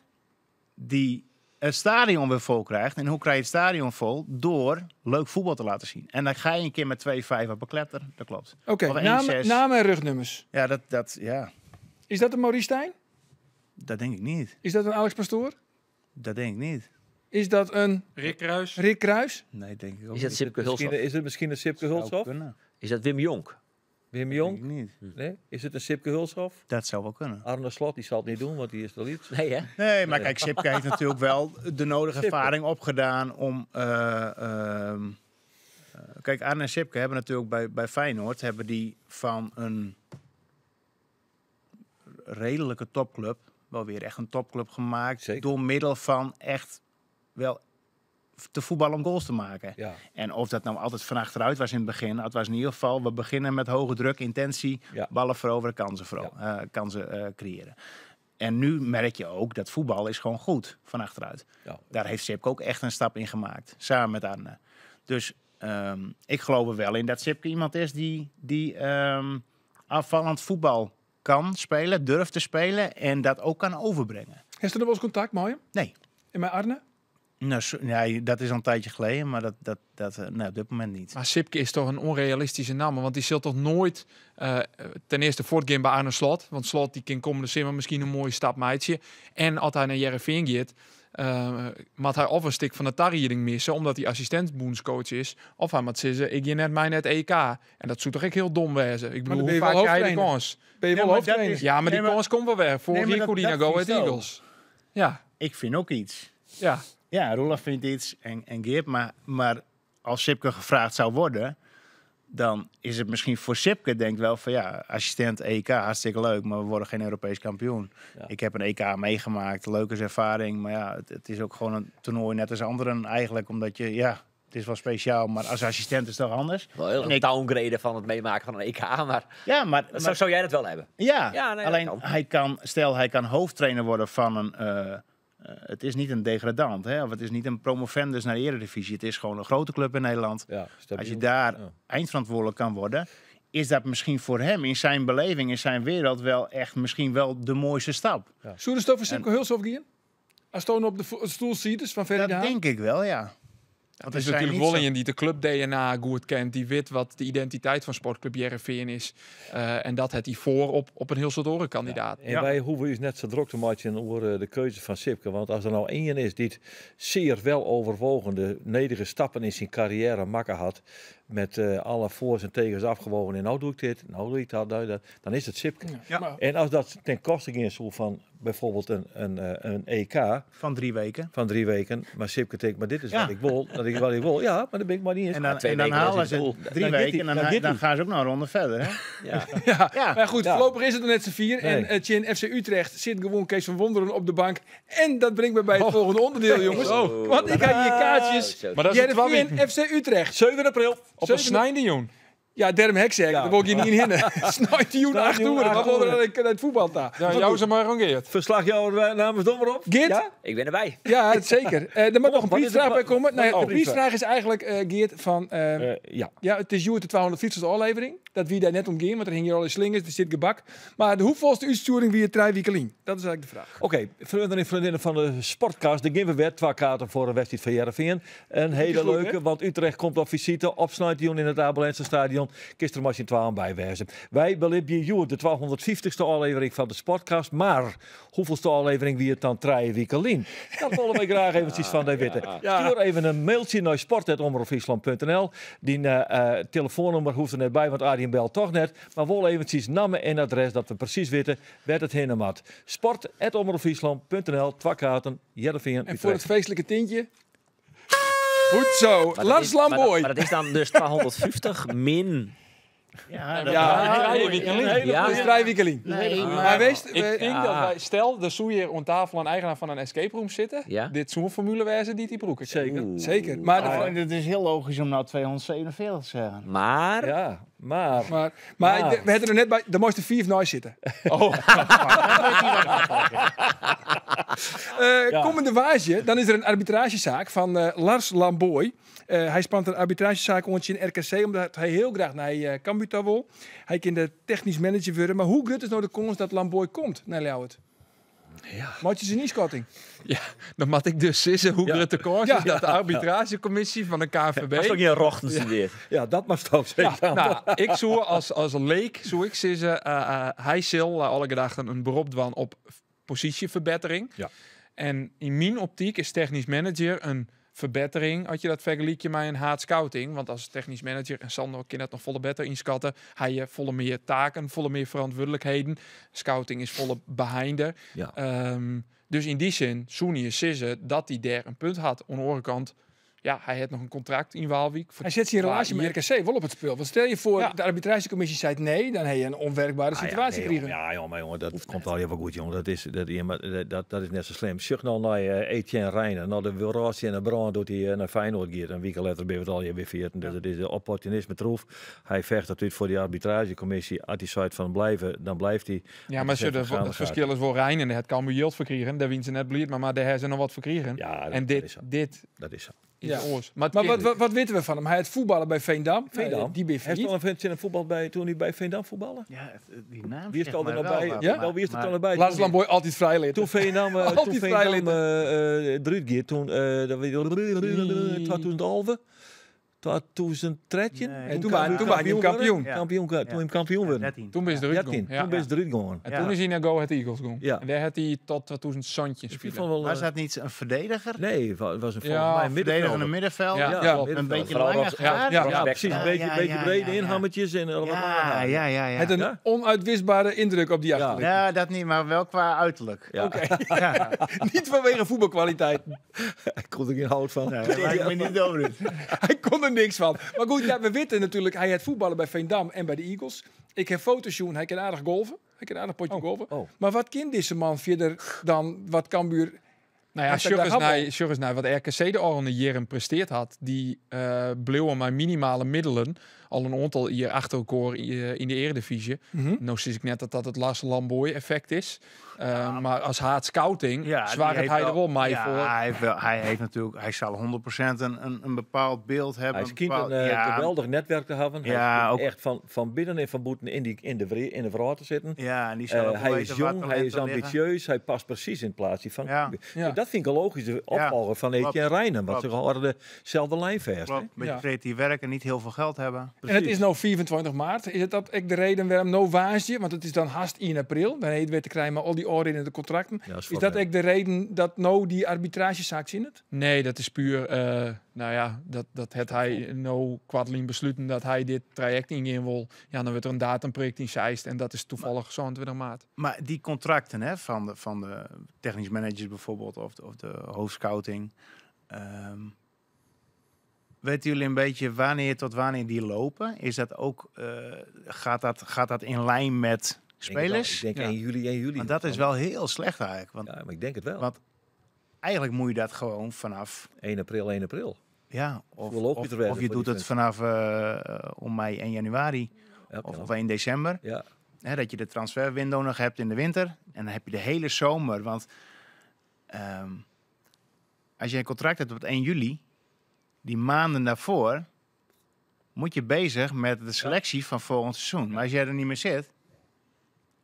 die het stadion weer vol krijgt. En hoe krijg je het stadion vol? Door leuk voetbal te laten zien. En dan ga je een keer met 2-5 op een kletter. Dat klopt. Oké, Of 1-6. namen en rugnummers. Ja, Is dat een Maurice Stijn? dat denk ik niet. Is dat een Alex Pastoor? Dat denk ik niet. Is dat een Rick Kruis. Rick Kruis? Nee, denk ik ook Is dat niet. Sipke Hulshoff? Is het misschien een Sipke Zou Hulshoff? kunnen. Is dat Wim Jonk? Wim Denk ik Jong? niet. Nee? Is het een Sipke Hulshoff? Dat zou wel kunnen. Arne Slot, die zal het niet doen, want die is er niet. Nee, hè? Nee, maar kijk, Sipke heeft natuurlijk wel de nodige Sipke. ervaring opgedaan om... kijk, Arne en Sipke hebben natuurlijk bij Feyenoord... hebben die van een redelijke topclub... wel weer echt een topclub gemaakt... Zeker. door middel van echt wel te voetballen om goals te maken. Ja. En of dat nou altijd van achteruit was in het begin... het was in ieder geval, we beginnen met hoge druk, intentie... Ja. ballen veroveren, kansen creëren. En nu merk je ook dat voetbal is gewoon goed van achteruit. Ja. Daar heeft Sipke ook echt een stap in gemaakt. Samen met Arne. Dus ik geloof er wel in dat Sipke iemand is die afvallend voetbal kan spelen, durft te spelen en dat ook kan overbrengen. Heeft er nog wel eens contact met hem? Nee. En met Arne? Nou, nee, dat is al een tijdje geleden, maar nee, op dit moment niet. Maar Sipke is toch een onrealistische naam, want die zult toch nooit ten eerste voortgaan bij Arne Slot, want Slot die kan komende zomer misschien een mooie stap meidje. En als hij naar Heerenveen gaat, moet hij of een stuk van de tarriering missen, omdat hij assistent-boenscoach is, of hij moet zeggen, ik ga net mij net EK. En dat zou toch echt heel dom wezen. Ik dan bedoel, ben je hoe wel vaak krijg je de hoofdtrainer. kans? Ben je wel Ja, maar dat hoofdtrainer? is- Ja, maar die Nee, maar- kans komt wel weer. Vorig Nee, maar jaar kon hij dat naar Go Ahead is zo. Eagles. Ja, Ik vind ook iets. ja. Ja, Roelof vindt iets en Geert, maar als Sipke gevraagd zou worden, dan is het misschien voor Sipke denkt wel van ja, assistent EK, hartstikke leuk, maar we worden geen Europees kampioen. Ja. Ik heb een EK meegemaakt, leuke ervaring, maar ja, het is ook gewoon een toernooi net als anderen eigenlijk, omdat je, ja, het is wel speciaal, maar als assistent is het toch anders. Wel heel En een downgraden van het meemaken van een EK, maar Ja, maar zou jij dat wel hebben? ja, Ja, nee, dat alleen kan. hij kan hoofdtrainer worden van een... het is niet een degradant, hè? Of het is niet een promovendus naar de Eredivisie. Het is gewoon een grote club in Nederland. Ja, stabiel. Als je daar Ja. eindverantwoordelijk kan worden, is dat misschien voor hem in zijn beleving, in zijn wereld wel echt misschien wel de mooiste stap. Zullen ze het over Sipke Hulshoff gaan? Als Toon op de stoel ziet, dus van Ferry de Dat Haan? denk ik wel, ja. Het er is zijn natuurlijk niet wel zo- een die de club DNA goed kent. Die weet wat de identiteit van sportclub Heerenveen is. En dat het die voor op een heel soort andere kandidaat. En wij hoeven dus net zo druk te maken over de keuze van Sipke. Want als er nou één is die het zeer wel overwogende nederige stappen in zijn carrière maken had, met alle voor's en tegens afgewogen en nou doe ik dit, nou doe ik dat, dan is het Sipke. Ja. Maar- En als dat ten koste ging zo van bijvoorbeeld een EK Van 3 weken. van 3 weken, maar Sipke denkt, maar dit is Ja. wat ik wil, dat ik wat ik wil. Ja, maar dat ben ik maar niet eens. En dan, 2 en dan weken, dat halen is ze het doel. 3 Dan gaat weken die- en dan dan, gaat dan die. gaan ze ook nog een ronde verder. Hè? Ja. Ja, Ja. maar goed, Ja. voorlopig is het er net z'n vier. Nee. En Tjen FC Utrecht zit gewoon Kees van Wonderen op de bank. En dat brengt me bij het volgende onderdeel, jongens. Oh. Want ik had hier kaartjes. Zo. Maar dat is het wel Heerenveen FC Utrecht. 7 april. Op een snijdenjoen. Ja, Derm Hekzeg, Ja. daar wil ik je niet in hinnen. Snijdt die joen 8 uur, wat wil er aan het voetbal daar? Ja, jou ze maar rongeert. Verslag jou namens Dommer op. Geert? Ja? Ik ben erbij. Ja, zeker. Er moet nog een wat is briefvraag het- bij komen. Nou ja, Oh, de briefvraag is eigenlijk, Geert, van... Ja. ja, het is Joert de 240ste aflevering. Dat wie daar net om ging, want er hing hier al in slingers, er zit gebak. Maar de hoeveelste uitsturing wie het trui wiekelien? Dat is eigenlijk de vraag. Oké, vrienden en vriendinnen van de Sportcast, de geven weer 2 kaarten voor een wedstrijd van Heerenveen. Een hele goed, leuke, hè? want Utrecht komt op visite op Snijtjoen in het Abelense stadion. Gisteren was je 12 bijwijzen. Wij beleven hier de 250ste aflevering van de Sportcast, maar hoeveelste aflevering wie het dan traaien wiekelien? Dat willen we graag eventjes van de weten. Stuur even een mailtje naar sport@omroepfriesland.nl. Die telefoonnummer hoeft er net bij, want Adrien belt toch net. Maar wel eventjes namen en adres, dat we precies weten waar het heen moet. Sport@omroepfriesland.nl. 2 kaarten, Heerenveen, En voor het Utrecht. feestelijke tintje... Goed zo, Maar dat Lars is- Lamboy. Maar dat is dan dus 250 min. Ja, Dat is trui wiekelien. Nee, Maar wees... Ik denk Ja. dat wij, stel, er zou hier aan tafel een eigenaar van een escape room zitten. Ja. Dit zo'n formule wijzen die broeken. Zeker. Zeker. Maar, het is heel logisch om nou 247 te zeggen. Maar Ja, maar... maar we hadden er net bij... De mooiste 4 nooit zitten. Komende waasje, dan is er een arbitragezaak van Lars Lamboy. Hij spant een arbitragezaak onder in RKC, omdat hij heel graag naar Cambuur toe wil. Hij kan de technisch manager worden. Maar hoe groot is nou de kans dat Lamboy komt naar Ljouwert? Ja. Maak je ze niet schatting? Ja, dan moet ik dus zeggen hoe groot de kans is Ja. dat de arbitragecommissie van de KNVB... Dat is toch geen rochten studeert. Ja, dat mag toch zeker. Nou, ik zou als leek, zou ik zeggen, hij zal alle gedachten een beroep doen op positieverbetering. Ja. En in mijn optiek is technisch manager een verbetering, als je dat vergelijkt je met een hard scouting. Want als technisch manager, en Sander kan dat nog volle beter inschatten, hij je volle meer taken, volle meer verantwoordelijkheden. Scouting is volle behinder. Ja. Dus in die zin, Soenie is zeggen dat hij daar een punt had. Aan de andere kant, ja, hij heeft nog een contract in Waalwijk. Hij zet zijn relatie met RKC wel op het spel. Want stel je voor, Ja. de arbitragecommissie zei nee, dan heb je een onwerkbare situatie krijgen. Ja, maar jongen, dat komt al even goed, jongen. Dat is net zo slim. Zeg nou naar Etienne Reijnen, naar de Wilratie en de Brand doet hij naar Feyenoord gaat. Een week later ben je het al weer 14. Dus het is de opportunisme troef. Hij vecht natuurlijk voor die arbitragecommissie. Als hij zei van blijven, dan blijft hij. Ja, maar het verschil is voor Rijn en het kan me yield verkrijgen. Daar wint ze net blied, maar daar hebben ze nog wat verkrijgen. Ja, en dat is zo. dit Dat is zo. is Ja. oors. Maar wat weten we van hem? Hij had voetballen bij Veendam. Veendam? Die ben Heeft failliet. al een vent in een voetbal bij toen hij bij Veendam voetballen? Ja, die naam Wie is zegt er al mij nog wel bij? wat, Ja? maar- Wie is er maar- al bij? Lars Lamboy altijd vrijlid. Toen Veendam Altijd vrijlid. eruit gaat, toen 2011, 2013. Nee, En toen waren je kampioen. Ja. Kampioen, toen hij kampioen werd. 13. Toen ben je eruit 13, gegaan. toen ben je eruit gegaan. En Ja. toen is hij naar Go Ahead Eagles gegaan. Ja. En daar had hij tot 2000 Santjes Ik spelen. vond wel, Was dat niet een verdediger? nee, het was een volgens Ja, mij een Verdedigende middenvelder. middenveld? Ja, klopt. Een beetje Vooral langer dat- gehaald? ja, precies. Ja, Een beetje, ja, beetje ja, brede ja. inhammetjes en wat langer Ja, haar. ja, ja, ja. Het een Ja? onuitwisbare indruk op die Ja. achterlijn. Ja, dat niet, maar wel qua uiterlijk. Ja. Ja. Niet vanwege voetbalkwaliteit. Ik kon er geen hout van. Nee, dat lijkt me niet dood. Hij kon er niks van. Maar goed, ja, we weten natuurlijk, hij had voetballen bij Veendam en bij de Eagles. Ik heb foto's zien, hij kan aardig golven. Hij kan aardig potje golven. oh. Maar wat kent deze man verder dan wat Cambuur... Nou ja, Hij staat daar Sjurgens naar wat RKC de al een jaren presteerd had, die bleven met minimale middelen al een aantal hier achter elkaar in de Eredivisie. Nou zie ik net dat dat het Lars Lamboy effect is. Maar als hard scouting zwaar het hij er wel mee voor. Hij heeft natuurlijk, hij zal 100% een bepaald beeld hebben. Hij een schijnt bepaald- een geweldig netwerk te hebben. Ja, Hij schijnt ook- echt van binnen en van buiten in de verhaal te zitten. Ja, en die zal ook wel Hij is weten waar jong, hij is talenten liggen. ambitieus, hij past precies in het plaatsje van. Ja. Ja. Dat vind ik een logische opvolger van Etienne Reijnen, want ze Klopt. houden dezelfde lijn vast. Klopt, een beetje Ja. creatief werken, niet heel veel geld hebben. En het is nu 24 maart. Is het dat ik de reden waarom no waasje? Want het is dan haast 1 april. Dan heet het weer te krijgen, maar al die oren in de contracten. Ja, Is dat ook de reden dat nou die arbitragezaak zien het? Nee, dat is puur, nou ja, dat het hij nou kwadlien besluiten dat hij dit traject in wil. Ja, dan wordt er een datumproject in Zeist en dat is toevallig zo'n 20 maart. Maar die contracten hè, van de technisch managers bijvoorbeeld of de hoofdscouting. Weten jullie een beetje wanneer tot wanneer die lopen? Is dat ook, gaat dat in lijn met spelers? Ik denk 1 juli. Maar dat is wel heel slecht eigenlijk. Want, Ja, maar ik denk het wel. want eigenlijk moet je dat gewoon vanaf... 1 april. Ja, of, Hoe loop je of, te werken of je voor doet die het vanaf om mei en januari Ja, of 1 december. ja. Hè, dat je de transferwindow nog hebt in de winter. En dan heb je de hele zomer. Want als je een contract hebt op 1 juli, die maanden daarvoor, moet je bezig met de selectie van volgend seizoen. Maar als jij er niet meer zit,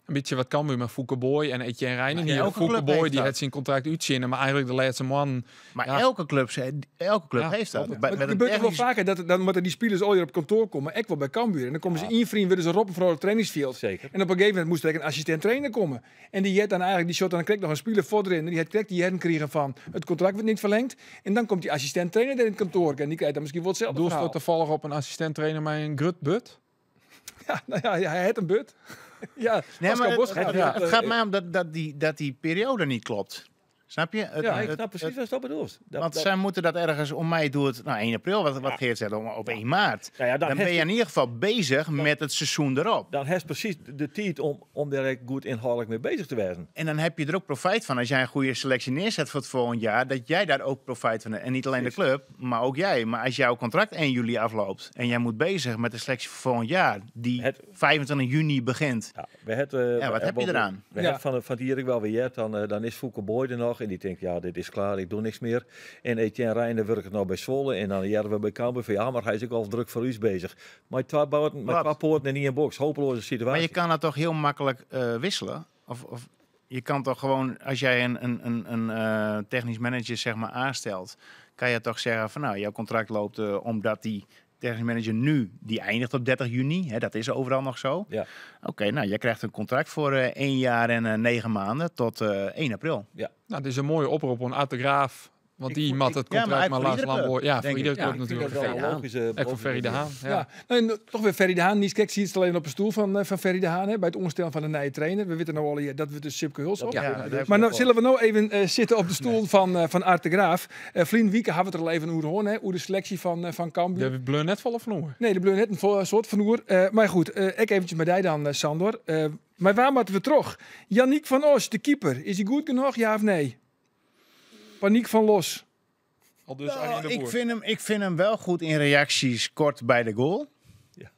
Een beetje wat kan met Fouke Boy en Etienne Reijnen. Maar Hier elke Fouke club Boy heeft die dat. het zijn contract uitzinnen, maar eigenlijk de laatste man. maar Ja. elke club Ja, heeft dat. klopt. Maar het gebeurt toch wel vaker dat dan moeten die spelers al hier op kantoor komen. Ik wel bij Cambuur. En dan komen ze in vriend, willen ze roppen voor het trainingsveld. Zeker. En op een gegeven moment moest er een assistent trainer komen. En die had dan eigenlijk, die shot dan kreeg nog een speler voorin. En die had direct die kregen van het contract wordt niet verlengd. En dan komt die assistent trainer er in het kantoor. En die krijgt dan misschien wel hetzelfde Doelst verhaal. te volgen op een assistent trainer met een grut but. Ja, nou ja, hij had een but. Ja, Nee, Pascal maar Bos het, gaat. het, Ja. het gaat mij om dat die periode niet klopt. Snap je? Ik snap precies wat dat bedoelt. Want zij moeten dat ergens om mij doet. 1 april, wat Geert zegt, op 1 maart. Nou ja, Dan ben je in ieder geval bezig met het seizoen erop. Dan heb je precies de tijd om daar goed inhoudelijk mee bezig te zijn. En dan heb je er ook profijt van als jij een goede selectie neerzet voor het volgend jaar. Dat jij daar ook profijt van hebt. En niet alleen de club, maar ook jij. Maar als jouw contract 1 juli afloopt en jij moet bezig met de selectie voor volgend jaar, die 25 juni begint. Ja, wat heb je eraan? We hebben van het Erik wel weer, dan is Fouke Boy er nog. En die denkt, ja, dit is klaar, ik doe niks meer. En Etienne Reijnen werkt nog bij Zwolle. En dan jaren we bij Cambuur van, ja, maar hij is ook al druk voor u bezig. Maar twee poorten en niet in box. Hopeloze situatie. Maar je kan dat toch heel makkelijk wisselen? Of je kan toch gewoon, als jij een technisch manager zeg maar aanstelt, kan je toch zeggen van, nou, jouw contract loopt omdat die technisch manager nu, die eindigt op 30 juni. Hè, dat is overal nog zo. Ja. Oké, nou, jij krijgt een contract voor 1 jaar en 9 maanden tot 1 april. Nou, dit is een mooie oproep aan Art de Graaf. Want die mat het ja, contract maar maar voor langs iedere land wordt. Ja, voor denk iedere ik. club Ik vind natuurlijk. dat wel een logische... En voor Ferry de Haan. Ja. Nou, toch weer Ferry de Haan. Niet kijk, zie je het alleen op de stoel van Ferry de Haan. Hè, bij het onderstellen van de nieuwe trainer. We weten nou al hier dat we dus Sipke Hulshoff. Maar nou, zullen we nou even zitten op de stoel van Art de Graaf. Vlien Wieke hebben we het er al even over horen. Hoe de selectie van Cambuur. De bleu net volle vloer. Nee, de bleu net een soort van oer. Maar goed, ik eventjes met jij dan, Sandor. Maar waar moeten we terug? Yannick van Os, de keeper. Is hij goed genoeg, ja of nee? Paniek van Los. Al dus Nou, Arjen de Boer. ik vind hem wel goed in reacties kort bij de goal. Ja.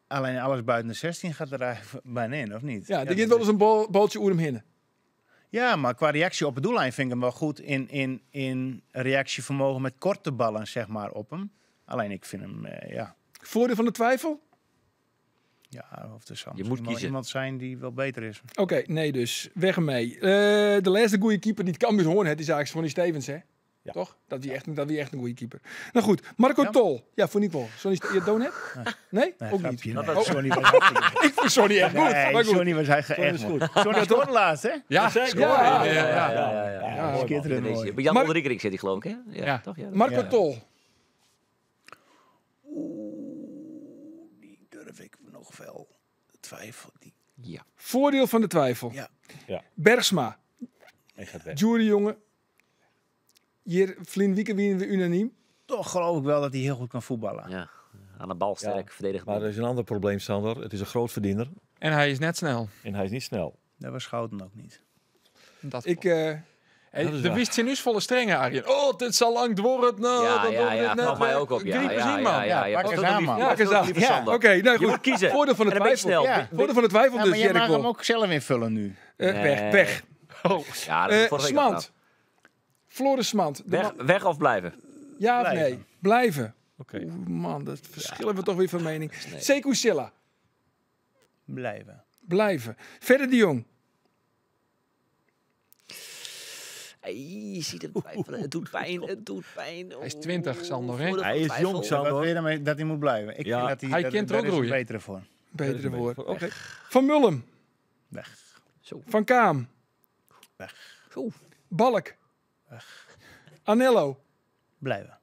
Alleen alles buiten de 16 gaat er bijna in, of niet? Ja, die geeft wel eens een baltje oer hem heen. Ja, maar qua reactie op het doellijn vind ik hem wel goed in reactievermogen met korte ballen, zeg maar, op hem. Alleen ik vind hem, Voordeel van de twijfel? ja, of er zal Je moet misschien wel kiezen. iemand zijn die wel beter is. Oké, nee dus. Weg ermee. De laatste goede keeper die het Cambuur hoorn heeft, is eigenlijk Sonny Stevens, hè? Ja. Toch? Dat is echt een goede keeper. Nou goed, Marco Ja. Tol. Ja, vond ik wel. Sonny je doon het? Nee? Ook niet. Nee, Oh, Sonny was hartstikke ik vond Sonny echt goed. Nee, maar goed. Sonny was echt is goed. Sonny scoorde laatst, hè? Ja, zeker. ja. Ja, Schitterend mooi. Bij Jan Maar- Ulrich zit hij geloof ik, hè? Ja, Ja. toch? Ja. Marco Ja. Tol. Die durf ik nog wel twijfel. Ja. Voordeel van de twijfel. Ja. Ja. Bergsma. Hij gaat weg. Jury jongen. Hier, Vlien Wieken winnen we unaniem. Toch geloof ik wel dat hij heel goed kan voetballen. Ja. Aan de bal sterk, verdedigd. Maar er is een ander probleem, Sander. Het is een groot verdiener En hij is net snel. en hij is niet snel. Dat was Schouten ook niet. Dat Ik, Hey, Dat is de waar. wist zijn volle strengen, Arjen. Oh, dit zal lang dworden. Nou, Ja, dat ja, wordt ja. net, Valt mij ook op. Ja, Griep ja, gezien, ja, man. ja, Ja, pak Wat eens doet aan, die- man. Ja, wat doet eens aan. die lieve Ja. Sander? Oké, nou Je goed. moet kiezen. Voordeel van de En dan ben je twijfel. snel. Ja. Voordeel van de twijfel, Ja, dus maar jij mag hem Jericho. ook zelf invullen nu. Weg, weg. Ja, dat is vorige week al Smant. Floris Smant. De gedaan. man- Weg of blijven? Ja of Blijven. nee? Blijven. Oké. Oeh, man, dat verschillen we toch weer van mening. Sekou Silla. Blijven. Blijven. Verder de Jong. Je ziet het twijfelen. Het doet pijn. Het doet pijn. Hij is 20, Sander, hè? Voordeel van Hij is twijfel. jong, Sander. Wat wil je daarmee dat hij moet blijven? Ik Ja, vind dat hij dat- kent er daar ook is een roeien. betere voor. Betere woord. Oké. Van Mullum. Weg. Zo. Van Kaam. Zo. Balk. Anello. Blijven.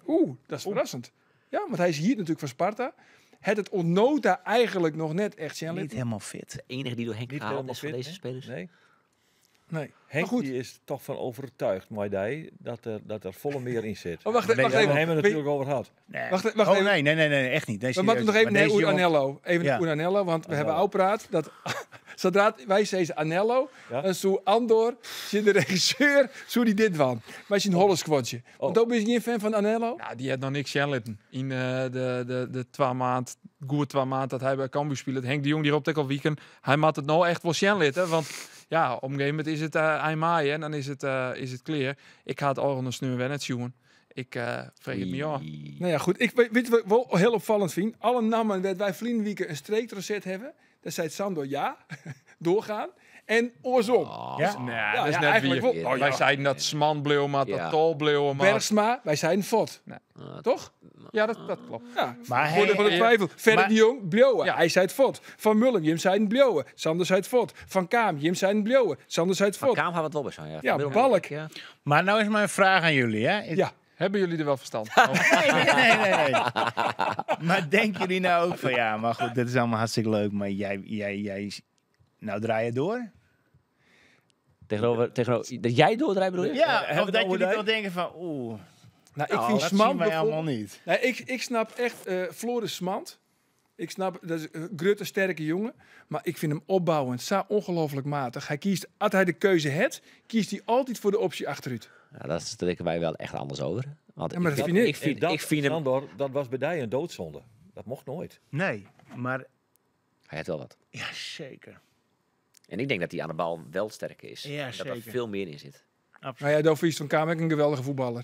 Oeh, dat is verrassend. Ja, want hij is hier natuurlijk van Sparta. Het onnota eigenlijk nog net echt zijn Niet lid. helemaal fit. De enige die door Henk Niet gehaald helemaal is van fit, deze hè? spelers. Nee. Nee. Henk Maar goed. die is toch van overtuigd, Maidij, dat er volle meer in zit. Oh, wacht Daar even. hebben we het natuurlijk over gehad. Nee. Wacht oh even. nee, echt niet. Nee, We moeten nog even Maar naar deze jongen- Anello. Even Ja. naar Anello, want we hebben al praat dat zodra wij zeggen Anello, Ja. dan zo Andor, zit de regisseur, zo die dit van. Wij zien Holles kwotje. Want ook ben je geen fan van Anello? Ja, die had nog niks litten. In de 2 maand, goede 2 maand dat hij bij Cambuur speelt. Henk de Jong die roept ook al weekend. Hij maakt het nou echt wel litten. Want ja, op een gegeven moment is het eind maai en dan is het clear. Ik ga het al nu weer net zien. Ik vreeg het niet aan. Nou ja, goed. Ik weet wat ik wel heel opvallend vind. Alle namen dat wij Vlienwieken een streektrocet hebben, daar zei Sandor ja, doorgaan. En oorsom. Ja? Nee, Ja, dat is ja, net eigenlijk weer. wel. Oh, Wij ja. zeiden dat Sman bleef, maar Ja. dat Tol bleef, maar... Bergsma, wij zijn fot. Toch? Ja, dat klopt. Ja. Maar Voordeel van de hij- twijfel. Verder maar- de Jong, Bljoen. Ja. Hij zei het fot. Van Mullen, Jim zei het Bljoen. Sander zei het fot. Van Kaam, Jim zei het Bljoen. Sander zei het Van fot. Kaam gaat het wel bij zijn. Ja, Ja, Van Balk. Ja. Maar nou is mijn vraag aan jullie. Hè? Ja. Hebben jullie er wel verstand van? Nee. Maar denken jullie nou ook van ja, maar goed, dit is allemaal hartstikke leuk, maar jij nou draai je door? Tegenover, dat jij doordraait bedoel je? Ja, hebben of we dat het jullie over wel denken van, oeh, Nou, ik vind dat Smant zien wij bijvoorbeeld- allemaal niet. Nee, ik snap echt Floris Smant. Ik snap, dat is een grutte, sterke jongen. Maar ik vind hem opbouwend zo ongelooflijk matig. Hij kiest, als hij de keuze heeft, kiest hij altijd voor de optie achteruit. Ja, dat denken wij wel echt anders over. Want Ja, maar dat vind ik. ik vind hem... Sandor, dat was bij die een doodzonde. Dat mocht nooit. Nee, maar Hij heeft wel wat. ja, zeker. En ik denk dat hij aan de bal wel sterk is. Ja, en dat er zeker. veel meer in zit. Nou ja, Dovies van Kamer een geweldige voetballer.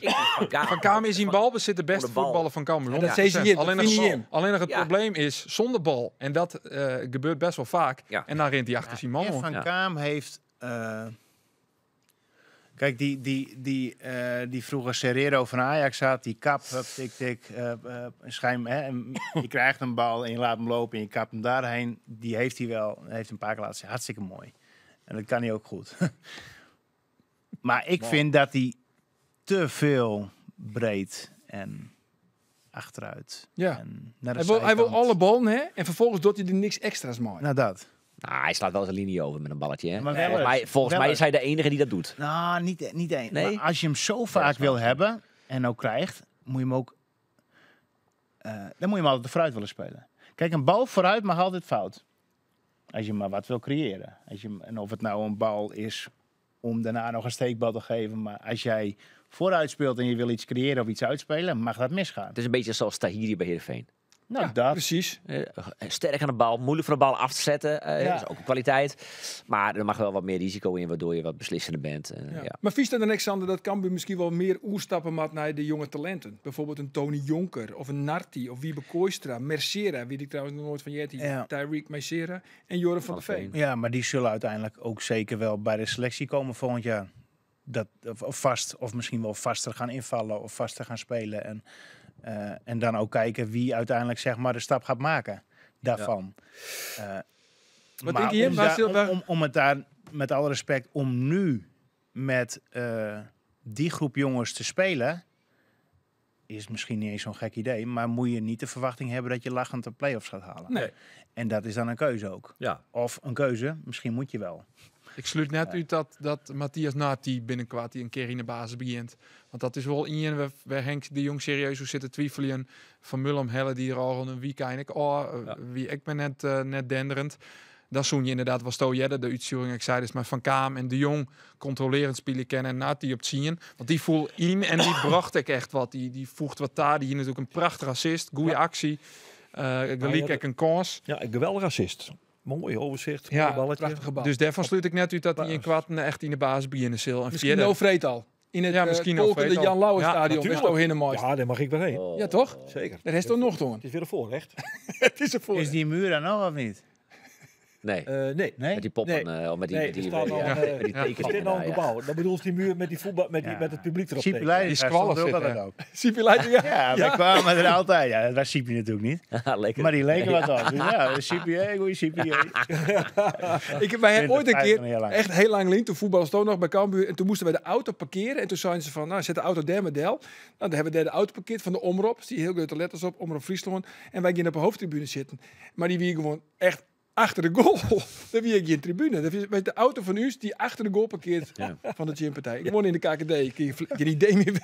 Van Kamer is in balbezit de beste Voor de bal. voetballer van Cambuur. Ja, dat 100%. zei ze hier, Alleen dat nog vind je hem. alleen nog het Ja. probleem is zonder bal. En dat gebeurt best wel vaak. Ja. En dan rent hij achter Simon. En Van Ja. Kaam heeft... kijk, die vroeger Serrero van Ajax had, die kap, tik, schijm, hè, en je krijgt een bal en je laat hem lopen en je kapt hem daarheen. Die heeft hij wel, heeft een paar keer laten zien. Hartstikke mooi. En dat kan hij ook goed. Maar ik vind dat hij te veel breed en achteruit. Ja. En naar de Hij wil zijkant. alle ballen, hè? En vervolgens doet hij er niks extra's mee. Nou, dat. Nou, hij slaat wel eens een linie over met een balletje. Hè? Maar wel Volgens eens. mij is hij de enige die dat doet. Nou, niet één. Nee? Maar als je hem zo dat vaak is wel wil zo. hebben en ook krijgt, moet je hem ook... dan moet je hem altijd vooruit willen spelen. Kijk, een bal vooruit mag altijd fout. Als je maar wat wil creëren. En of het nou een bal is om daarna nog een steekbal te geven. Maar als jij vooruit speelt en je wil iets creëren of iets uitspelen, mag dat misgaan. Het is een beetje zoals Tahiri bij Heerenveen. Nou, Ja, dat. precies. Sterk aan de bal, moeilijk van de bal af te zetten. Ja. Dat is ook een kwaliteit. Maar er mag wel wat meer risico in, waardoor je wat beslissender bent. Ja. Ja. Maar vies dan Alexander dat Cambuur misschien wel meer oerstappen maakt naar de jonge talenten. Bijvoorbeeld een Tony Jonker of een Narti of Wiebe Kooistra, Mercera, weet ik trouwens nog nooit van Jetty, Ja. Tyreek Mercera en Joran van der Veen. Ja, maar die zullen uiteindelijk ook zeker wel bij de selectie komen volgend jaar. Of vast, of misschien wel vaster gaan invallen of vaster gaan spelen. En dan ook kijken wie uiteindelijk zeg maar de stap gaat maken daarvan. Wat Maar denk je, om waar daar- stil- waar- om het daar, met alle respect, om nu met die groep jongens te spelen, is misschien niet eens zo'n gek idee. Maar moet je niet de verwachting hebben dat je lachend de play-offs gaat halen. Nee. En dat is dan een keuze ook. Ja. Of een keuze, misschien moet je wel. Ik sluit net uit dat Matthias Nati binnenkort die een keer in de basis begint. Want dat is wel in. We Henk de Jong serieus hoe zitten twijfelen. Van Mullum Helle die er al een week eigenlijk. Wie ik ben net denderend. Dan zoen je inderdaad wel Stojedde, de uitsturing. Ik zei dus maar Van Kaam en de Jong controlerend spelen kennen en Nati op het zien. Want die voel in en die bracht ik echt wat. Die voegt wat daar. Die hier natuurlijk een prachtig assist, goede actie. Gelijk ik een kans. Ja, een geweldig assist. Mooi overzicht. Ja, mooi balletje. Prachtige bal. Dus daarvan sluit ik net uit dat hij in kwart echt in de basis beginnen zal. En Misschien vierde- no Vreetal. In het Ja, misschien no de Vreetal. Jan Lauwe Ja, stadion. natuurlijk. Is toch helemaal Ja, daar mag ik wel heen. Oh. Ja, toch? Zeker. Dat is toch nog doen. Het is weer een voorrecht. Het is er voor. Is die muur dan nog of niet? Nee, Nee. Nee? met die poppen. Nee. Of met die, Nee, met die, er staat al ja, een, met die ja. Er tekeningen. staat nog een ja. gebouw. Dat bedoelt die muur met die voetbal, met het publiek erop. Siepje tegen. Leiding, Die daar stond squallen ook zitten. altijd op. Siepje Leiding, ja. Ja, wij kwamen er altijd. Ja, dat was Siepje natuurlijk niet. Lekker. Maar die leken Ja. wat op. Dus ja, Siepje, goeie Siepje. Ik heb bij hem ooit een 20, keer, 25 jaar lang. echt heel lang geleden, toen voetballen stond nog bij Cambuur. En toen moesten we de auto parkeren. En toen zeiden ze van, nou, zet de auto daar met Del. Nou, dan hebben we daar de auto parkeerd van de Omroep. Die heel grote letters op, Omroep Friesland. En wij gingen op de hoofdtribune zitten. Maar die wie gewoon echt achter de goal. Dan wie ik in tribune. Dat is de auto van u die achter de goal parkeert van de gympartij. Ik woon in de KKD. Ik heb geen idee meer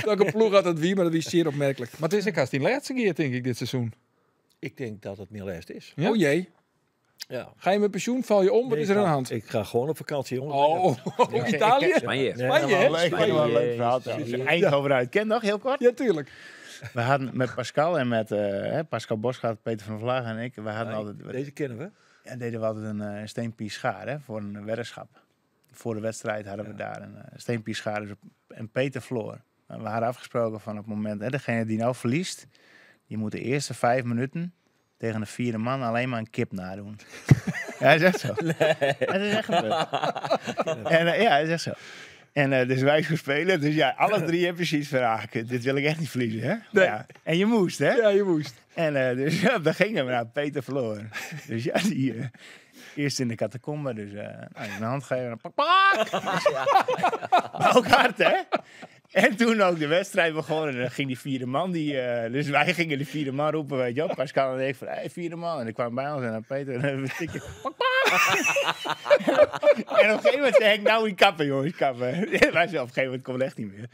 welke ploeg had dat wie, maar dat is zeer opmerkelijk. Maar het is ik als die laatste keer, denk ik, dit seizoen. Ik denk dat het meer lijst is. Ja? Oh jee. Ja. Ga je met pensioen? Val je om? Wat is er aan de hand? Ik ga gewoon op vakantie, jongen. Oh, Italië? Spanje. Spanje, hè? Leuk, helemaal een leuk verhaal. trouwens. Eindhoven uit. Ken nog, heel kort? Ja, tuurlijk. We hadden met Pascal en met Pascal Bosgaard, Peter van der Vlaag en ik. We hadden altijd, Deze kennen we. en deden we altijd een steenpie schaar hè, voor een weddenschap. Voor de wedstrijd hadden we daar een steenpie schaar. Dus en Peter verloor. En we hadden afgesproken van op het moment, hè, degene die nou verliest, die moet de eerste 5 minuten tegen de vierde man alleen maar een kip nadoen. Ja, hij zegt zo. Dat is echt gebeurd. En ja, hij zegt zo. En dus wij gaan spelen. Dus ja, alle drie hebben precies van, dit wil ik echt niet verliezen, hè? Nee. Ja. En je moest, hè? Ja, je moest. En dus ja, dan gingen we naar Peter verloren. Dus ja, die eerst in de catacombe, dus een hand geven. Pak, pak! Maar ook hard, hè? En toen ook de wedstrijd begonnen. En dan ging die vierde man, dus wij gingen die vierde man roepen, weet je wel. Pascal en ik van, hey, vierde man. En ik kwam bij ons en dan Peter en dan een tikje. Pak, pak! En op een gegeven moment zei ik, nou, kappen, jongens, kappen. Wij zeiden, op een gegeven moment komt het echt niet meer.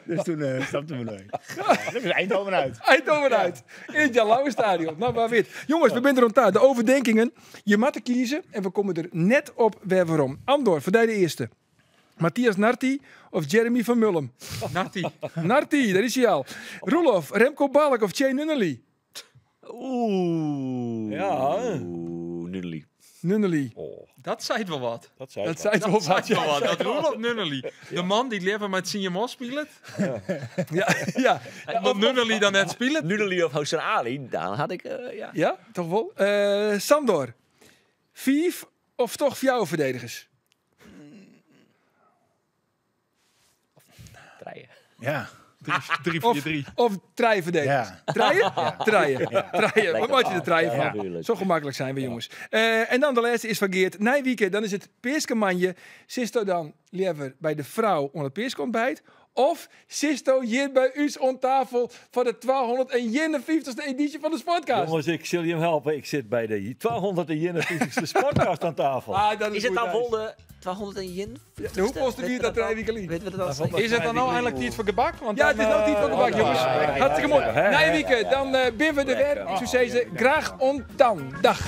Dus toen stapten we nooit. Ja, dat is Eindhoven uit. Eindhoven uit. In het Jan Lauwe Stadion. Nou, maar weet. Jongens, we zijn er rond de overdenkingen. Je mag er kiezen en we komen er net op waarom. Andor, voor de eerste. Matthias Narti of Jeremy van Mullum? Narti, daar is hij al. Roelof, Remco Balk of Jay Nunnally? Ja. Nunnally. Nunnally. Dat zei wel wat. Dat zei Dat ik zei het wel wat. Wel wat. Dat Roelof Nunnally. De man die liever met CMO speelt. Ja. Want Nunnally dan net speelt. Nunnally of Hossein Ali, dan had ik, ja. Ja, toch wel. Sandor, 5 of toch 4 verdedigers? Draaien. Ja. 3-4-3. Of 3 verdedigers? Ja. Draaien? Draaien. Draaien. Wat maak je er draaien van? Tuurlijk. Zo gemakkelijk zijn we, jongens. En dan de laatste is van Geert Nijwieken. Dan is het Peerskemanje. Sisto dan liever bij de vrouw onder het Peerskontbijt? Of Sisto hier bij u on tafel voor de 251ste editie van de Sportcast? Jongens, ik zal je hem helpen. Ik zit bij de 251ste Sportcast aan tafel. Dat Is het goed dan uit. vol de 201? De hoeveelste viert dat Nijwieken lief? Weten we dat al? Is het dan nou eindelijk tijd voor gebak? Want Ja, het is nou tijd voor gebak, jongens. Hartstikke mooi. ja. Nijwieken, dan binnen we de weer. Ik zou zeggen, graag ontan. Dag.